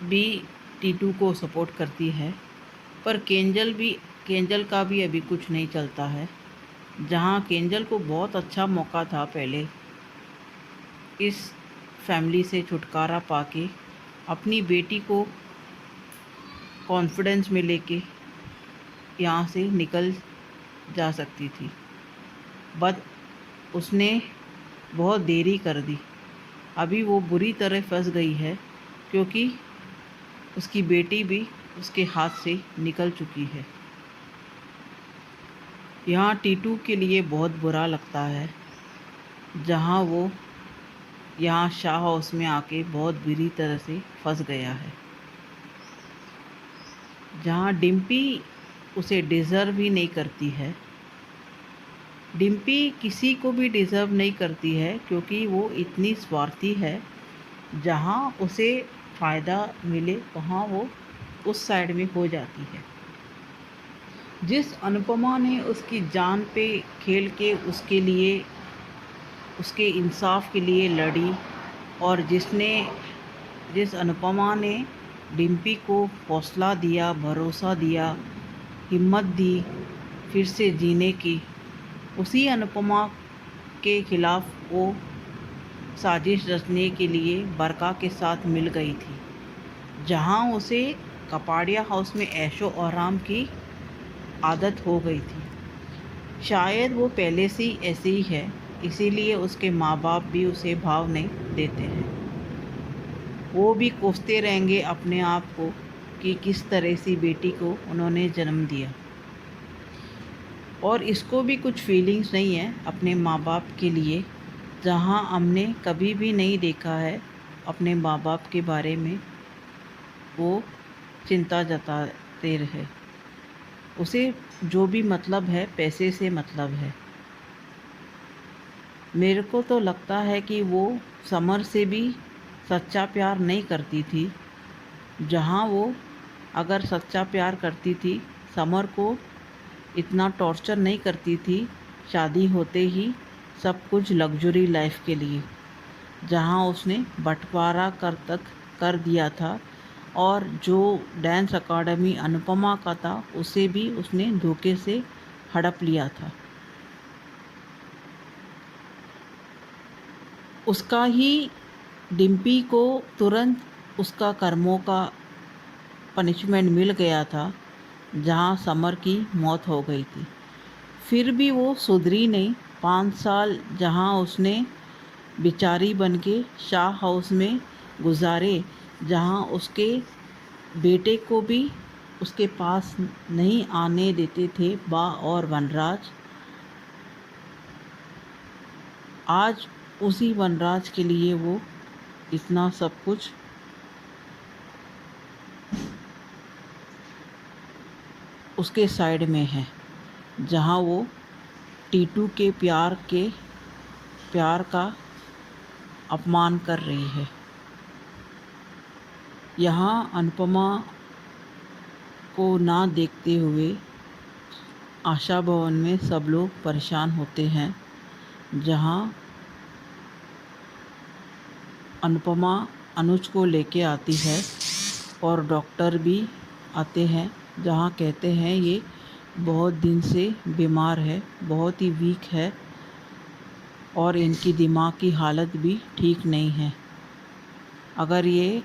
S9: भी टीटू को सपोर्ट करती है, पर केंजल का भी अभी कुछ नहीं चलता है। जहाँ केंजल को बहुत अच्छा मौका था पहले इस फैमिली से छुटकारा पाके अपनी बेटी को कॉन्फिडेंस में लेके यहाँ से निकल जा सकती थी, बट उसने बहुत देरी कर दी। अभी वो बुरी तरह फंस गई है क्योंकि उसकी बेटी भी उसके हाथ से निकल चुकी है। यहाँ टीटू के लिए बहुत बुरा लगता है, जहाँ वो यहाँ शाह हाउस में आके बहुत बुरी तरह से फंस गया है। जहाँ डिम्पी उसे डिज़र्व ही नहीं करती है। डिम्पी किसी को भी डिज़र्व नहीं करती है क्योंकि वो इतनी स्वार्थी है। जहाँ उसे फ़ायदा मिले वहाँ वो उस साइड में हो जाती है। जिस अनुपमा ने उसकी जान पे खेल के उसके लिए, उसके इंसाफ के लिए लड़ी, और जिस अनुपमा ने डिम्पी को हौसला दिया, भरोसा दिया, हिम्मत दी फिर से जीने की, उसी अनुपमा के खिलाफ वो साजिश रचने के लिए बरका के साथ मिल गई थी। जहां उसे कपाड़िया हाउस में ऐशो आराम की आदत हो गई थी। शायद वो पहले से ही ऐसे ही है, इसीलिए उसके माँ बाप भी उसे भाव नहीं देते हैं। वो भी कोसते रहेंगे अपने आप को कि किस तरह से बेटी को उन्होंने जन्म दिया, और इसको भी कुछ फीलिंग्स नहीं है अपने माँ बाप के लिए। जहाँ हमने कभी भी नहीं देखा है अपने माँ बाप के बारे में वो चिंता जताते रहे। उसे जो भी मतलब है पैसे से मतलब है। मेरे को तो लगता है कि वो समर से भी सच्चा प्यार नहीं करती थी। जहाँ वो अगर सच्चा प्यार करती थी समर को इतना टॉर्चर नहीं करती थी शादी होते ही सब कुछ लग्जरी लाइफ के लिए। जहाँ उसने बंटवारा कर दिया था, और जो डांस अकाडमी अनुपमा का था उसे भी उसने धोखे से हड़प लिया था। उसका ही डिम्पी को तुरंत उसका कर्मों का पनिशमेंट मिल गया था, जहाँ समर की मौत हो गई थी। फिर भी वो सुधरी नहीं। 5 साल जहाँ उसने बेचारी बनके शाह हाउस में गुजारे, जहाँ उसके बेटे को भी उसके पास नहीं आने देते थे बा और वनराज। आज उसी वनराज के लिए वो इतना सब कुछ उसके साइड में है, जहाँ वो टीटू के प्यार का अपमान कर रही है। यहाँ अनुपमा को ना देखते हुए आशा भवन में सब लोग परेशान होते हैं। जहाँ अनुपमा अनुज को लेके आती है और डॉक्टर भी आते हैं, जहाँ कहते हैं ये बहुत दिन से बीमार है, बहुत ही वीक है, और इनकी दिमाग की हालत भी ठीक नहीं है। अगर ये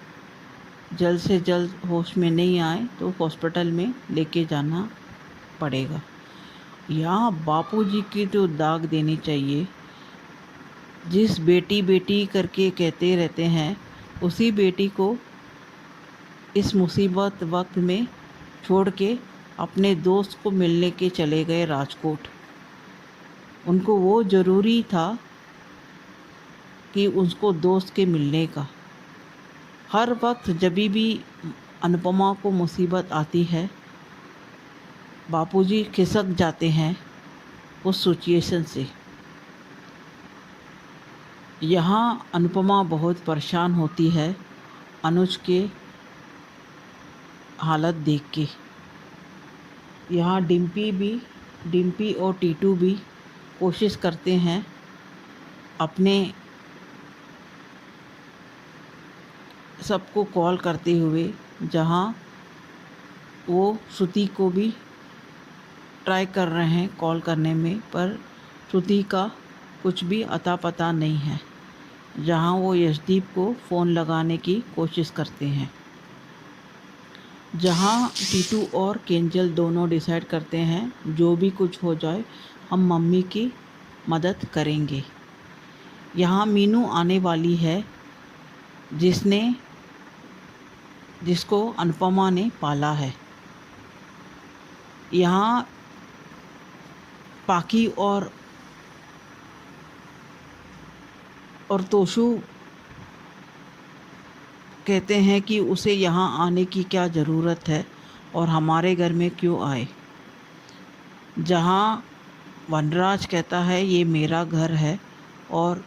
S9: जल्द से जल्द होश में नहीं आए तो हॉस्पिटल में लेके जाना पड़ेगा। यहाँ बापूजी की तो दाग देनी चाहिए। जिस बेटी बेटी करके कहते रहते हैं, उसी बेटी को इस मुसीबत वक्त में छोड़ के अपने दोस्त को मिलने के चले गए राजकोट। उनको वो ज़रूरी था कि उसको दोस्त के मिलने का, हर वक्त जब भी अनुपमा को मुसीबत आती है, बापूजी खिसक जाते हैं उस सिचुएशन से। यहाँ अनुपमा बहुत परेशान होती है अनुज के हालत देख के। यहाँ डिम्पी और टीटू भी कोशिश करते हैं अपने सबको कॉल करते हुए, जहाँ वो श्रुति को भी ट्राई कर रहे हैं कॉल करने में, पर श्रुति का कुछ भी अता पता नहीं है। जहाँ वो यशदीप को फ़ोन लगाने की कोशिश करते हैं, जहाँ टीटू और केंजल दोनों डिसाइड करते हैं जो भी कुछ हो जाए हम मम्मी की मदद करेंगे। यहाँ मीनू आने वाली है जिसको अनुपमा ने पाला है। यहाँ पाकी और तोशु कहते हैं कि उसे यहाँ आने की क्या ज़रूरत है और हमारे घर में क्यों आए। जहाँ वनराज कहता है ये मेरा घर है और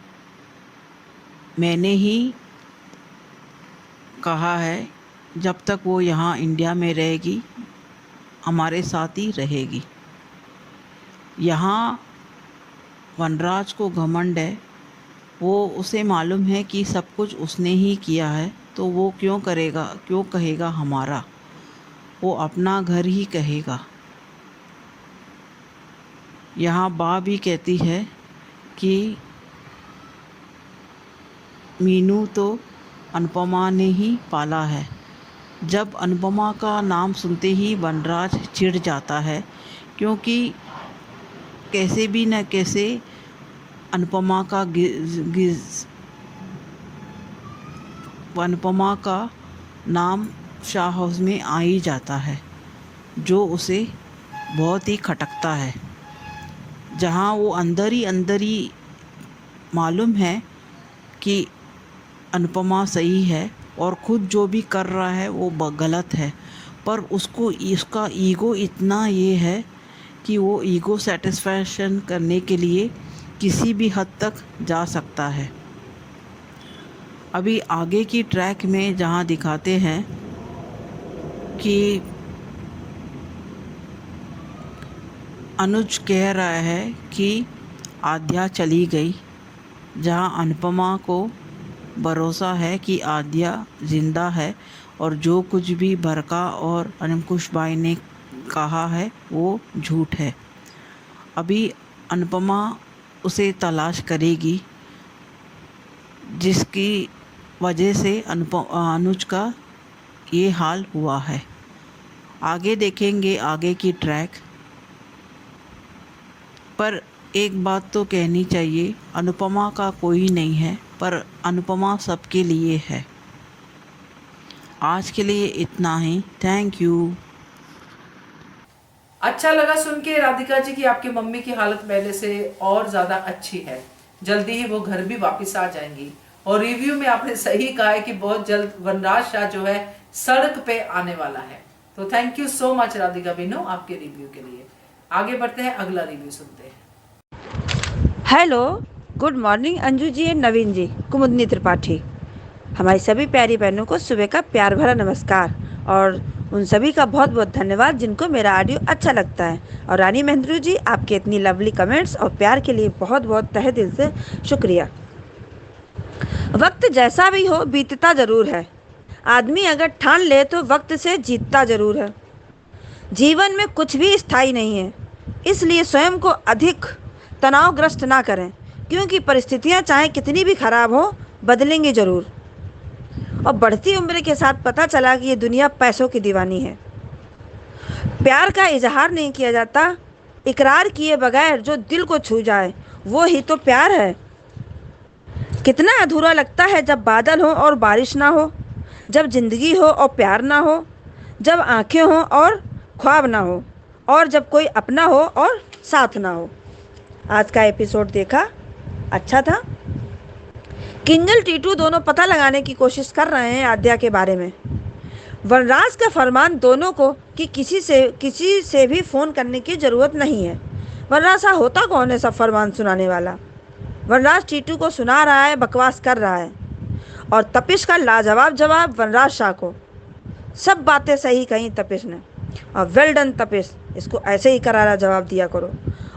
S9: मैंने ही कहा है जब तक वो यहाँ इंडिया में रहेगी हमारे साथ ही रहेगी। यहाँ वनराज को घमंड है, वो उसे मालूम है कि सब कुछ उसने ही किया है, तो वो क्यों कहेगा हमारा, वो अपना घर ही कहेगा। यहाँ बा भी कहती है कि मीनू तो अनुपमा ने ही पाला है। जब अनुपमा का नाम सुनते ही वनराज चिढ़ जाता है, क्योंकि कैसे भी न कैसे अनुपमा का नाम शाह हाउस में आ ही जाता है, जो उसे बहुत ही खटकता है। जहाँ वो अंदर ही मालूम है कि अनुपमा सही है और खुद जो भी कर रहा है वो गलत है, पर उसका ईगो इतना ये है कि वो ईगो सेटिस्फैक्शन करने के लिए किसी भी हद तक जा सकता है। अभी आगे की ट्रैक में जहाँ दिखाते हैं कि अनुज कह रहा है कि आद्या चली गई, जहाँ अनुपमा को भरोसा है कि आद्या ज़िंदा है और जो कुछ भी बरका और अंकुश भाई ने कहा है वो झूठ है। अभी अनुपमा उसे तलाश करेगी, जिसकी वजह से अनुज का ये हाल हुआ है। आगे देखेंगे आगे की ट्रैक पर। एक बात तो कहनी चाहिए, अनुपमा का कोई नहीं है, पर अनुपमा सबके लिए है। आज के लिए इतना ही। Thank you.
S1: अच्छा लगा सुन के राधिका जी की आपकी मम्मी की हालत पहले से और ज्यादा अच्छी है। जल्दी ही वो घर भी वापस आ जाएंगी। और रिव्यू में आपने सही कहा है कि बहुत जल्द वनराज शाह जो है सड़क पे आने वाला है। तो thank you so much Radhika बिनो आपके रिव्यू के लिए। आगे बढ़ते हैं, अगला रिव्यू सुनते हैं।
S10: Hello, good morning Anju ji and Naveen ji, Kumudini Tripathi. हमारी सभी प्यारी बहनों को सुबह का प्यार भरा नमस्कार और उन सभी का बहुत बहुत धन्यवाद जिनको मेरा ऑडियो अच्छा लगता है। और रानी महेंद्रू जी, आपके इतनी लवली कमेंट्स और प्यार के लिए बहुत बहुत तहे दिल से शुक्रिया। वक्त जैसा भी हो बीतता ज़रूर है, आदमी अगर ठान ले तो वक्त से जीतता ज़रूर है। जीवन में कुछ भी स्थायी नहीं है, इसलिए स्वयं को अधिक तनावग्रस्त ना करें, क्योंकि परिस्थितियां चाहे कितनी भी खराब हो बदलेंगी ज़रूर। और बढ़ती उम्र के साथ पता चला कि ये दुनिया पैसों की दीवानी है। प्यार का इजहार नहीं किया जाता, इकरार किए बगैर जो दिल को छू जाए वो ही तो प्यार है। कितना अधूरा लगता है जब बादल हो और बारिश ना हो, जब जिंदगी हो और प्यार ना हो, जब आंखें हो और ख्वाब ना हो, और जब कोई अपना हो और साथ ना हो। आज का एपिसोड देखा, अच्छा था। किंजल टीटू दोनों पता लगाने की कोशिश कर रहे हैं आद्या के बारे में। वनराज का फरमान दोनों को कि किसी से भी फ़ोन करने की ज़रूरत नहीं है। वनराज सा होता कौन है सब फरमान सुनाने वाला? वनराज टीटू को सुना रहा है, बकवास कर रहा है। और तपिश का लाजवाब जवाब वनराज शाह को। सब बातें सही कही तपिश ने। और वेल डन तपिश, इसको ऐसे ही करारा जवाब दिया करो।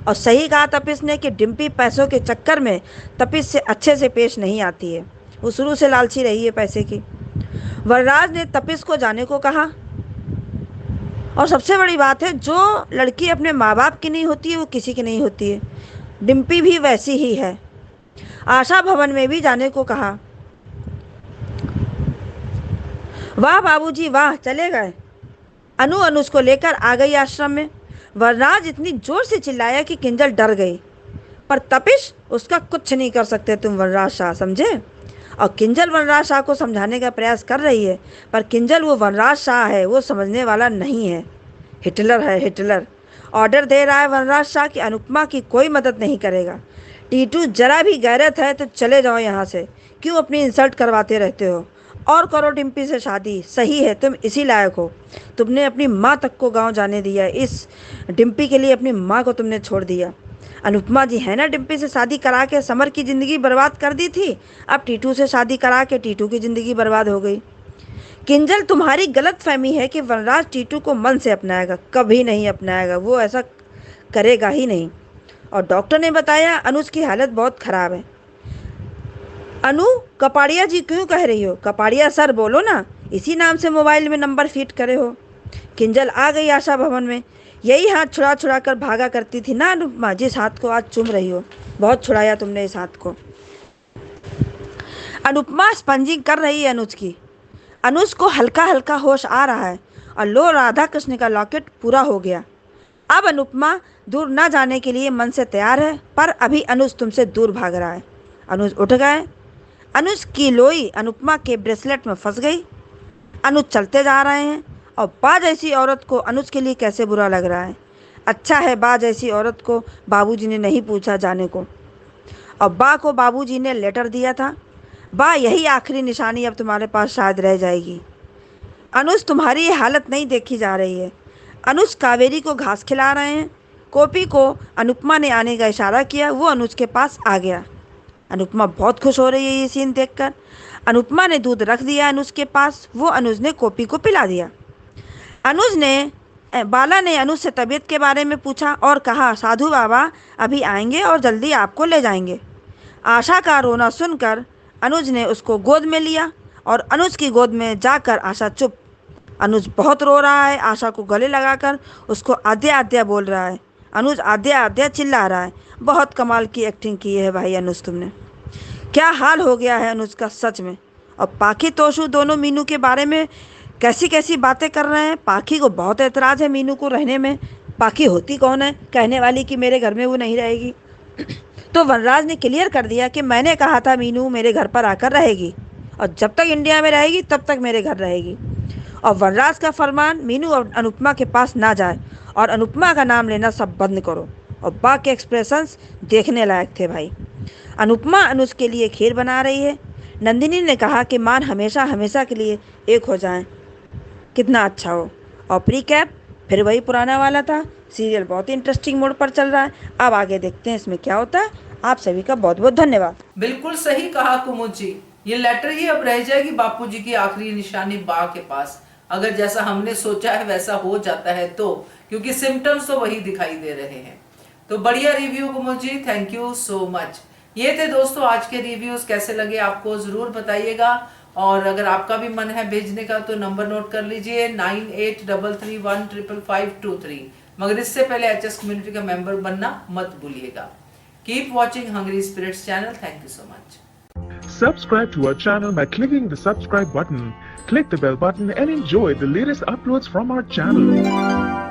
S10: और सही कहा तपिश ने कि डिम्पी पैसों के चक्कर में तपिश से अच्छे से पेश नहीं आती है। वो शुरू से लालची रही है पैसे की। वनराज ने तपिश को जाने को कहा। और सबसे बड़ी बात है, जो लड़की अपने माँ बाप की नहीं होती है वो किसी की नहीं होती है। डिम्पी भी वैसी ही है। आशा भवन में भी जाने को कहा। वाह बाबूजी वाह, चले गए। अनुज को लेकर आ गई आश्रम में। वनराज इतनी जोर से चिल्लाया कि किंजल डर गई। पर तपिश, उसका कुछ नहीं कर सकते तुम वनराज शाह, समझे? और किंजल वनराज शाह को समझाने का प्रयास कर रही है, पर किंजल वो वनराज शाह है, वो समझने वाला नहीं है। हिटलर है, हिटलर। ऑर्डर दे रहा है वनराज शाह कि अनुपमा की कोई मदद नहीं करेगा। टीटू जरा भी गैरत है तो चले जाओ यहाँ से, क्यों अपनी इंसल्ट करवाते रहते हो? और करो डिम्पी से शादी, सही है तुम इसी लायक हो। तुमने अपनी माँ तक को गांव जाने दिया, इस डिम्पी के लिए अपनी माँ को तुमने छोड़ दिया। अनुपमा जी है ना, डिम्पी से शादी करा के समर की ज़िंदगी बर्बाद कर दी थी, अब टीटू से शादी करा के टीटू की ज़िंदगी बर्बाद हो गई। किंजल, तुम्हारी गलत फहमी है कि वनराज टीटू को मन से अपनाएगा, कभी नहीं अपनाएगा, वो ऐसा करेगा ही नहीं। और डॉक्टर ने बताया अनुज की हालत बहुत ख़राब है। अनु, कपाड़िया जी क्यों कह रही हो? कपाड़िया सर बोलो ना, इसी नाम से मोबाइल में नंबर फीड करे हो। किंजल आ गई आशा भवन में। यही हाथ छुड़ा कर भागा करती थी ना अनुपमा, जिस हाथ को आज चूम रही हो। बहुत छुड़ाया तुमने इस हाथ को। अनुपमा स्पंजिंग कर रही है अनुज की। अनुज को हल्का हल्का होश आ रहा है और लो राधा कृष्ण का लॉकेट पूरा हो गया। अब अनुपमा दूर ना जाने के लिए मन से तैयार है, पर अभी अनुज तुमसे दूर भाग रहा है। अनुज उठ गए। अनुज की लोई अनुपमा के ब्रेसलेट में फंस गई। अनुज चलते जा रहे हैं और बा जैसी औरत को अनुज के लिए कैसे बुरा लग रहा है। अच्छा है बा जैसी औरत को बाबूजी ने नहीं पूछा जाने को, और बा को बाबूजी ने लेटर दिया था। बा, यही आखिरी निशानी अब तुम्हारे पास शायद रह जाएगी। अनुज, तुम्हारी ये हालत नहीं देखी जा रही है। अनुज कावेरी को घास खिला रहे हैं। कोपी को अनुपमा ने आने का इशारा किया, वो अनुज के पास आ गया। अनुपमा बहुत खुश हो रही है ये सीन देखकर। अनुपमा ने दूध रख दिया अनुज के पास, वो अनुज ने कोपी को पिला दिया। बाला ने अनुज से तबीयत के बारे में पूछा और कहा, साधु बाबा अभी आएंगे और जल्दी आपको ले जाएंगे। आशा का रोना सुनकर अनुज ने उसको गोद में लिया और अनुज की गोद में जाकर आशा चुप। अनुज बहुत रो रहा है, आशा को गले लगाकर उसको आद्या आद्या बोल रहा है। अनुज आद्या आद्या चिल्ला रहा है। बहुत कमाल की एक्टिंग की है भाई अनुज, तुमने। क्या हाल हो गया है अनुज का सच में। और पाखी तोशु दोनों मीनू के बारे में कैसी कैसी बातें कर रहे हैं। पाखी को बहुत एतराज़ है मीनू को रहने में। पाखी होती कौन है कहने वाली कि मेरे घर में वो नहीं रहेगी। तो वनराज ने क्लियर कर दिया कि मैंने कहा था मीनू मेरे घर पर आकर रहेगी, और जब तक इंडिया में रहेगी तब तक मेरे घर रहेगी। और वनराज का फरमान, मीनू और अनुपमा के पास ना जाए और अनुपमा का नाम लेना सब बंद करो। और बा के एक्सप्रेशंस देखने लायक थे भाई। अनुपमा अनुज के लिए खीर बना रही है। नंदिनी ने कहा कि मान हमेशा हमेशा के लिए एक हो जाएं, कितना अच्छा हो। और प्री कैप फिर वही पुराना वाला था। सीरियल बहुत ही इंटरेस्टिंग मोड पर चल रहा है। अब आगे देखते हैं इसमें क्या होता है। आप सभी का बहुत बहुत धन्यवाद।
S1: बिल्कुल सही कहा कुमुद जी। ये लेटर ही अब रह जाएगी बापूजी की आखिरी निशानी बा के पास। अगर जैसा हमने सोचा है वैसा हो जाता है तो, क्योंकि सिम्टम्स तो वही दिखाई दे रहे हैं। तो बढ़िया review Kumud ji, thank you so much. ये थे दोस्तों आज के रिव्यूज। कैसे लगे आपको जरूर बताइएगा। और अगर आपका भी मन है भेजने का तो नंबर नोट कर लीजिए 9833155523। मगर इससे पहले HS कम्युनिटी का मेंबर बनना मत भूलिएगा। Keep watching Hungry Spirits channel. Thank you so much.
S11: Subscribe to our channel by clicking the subscribe button. Click the bell button and enjoy the latest uploads from our channel.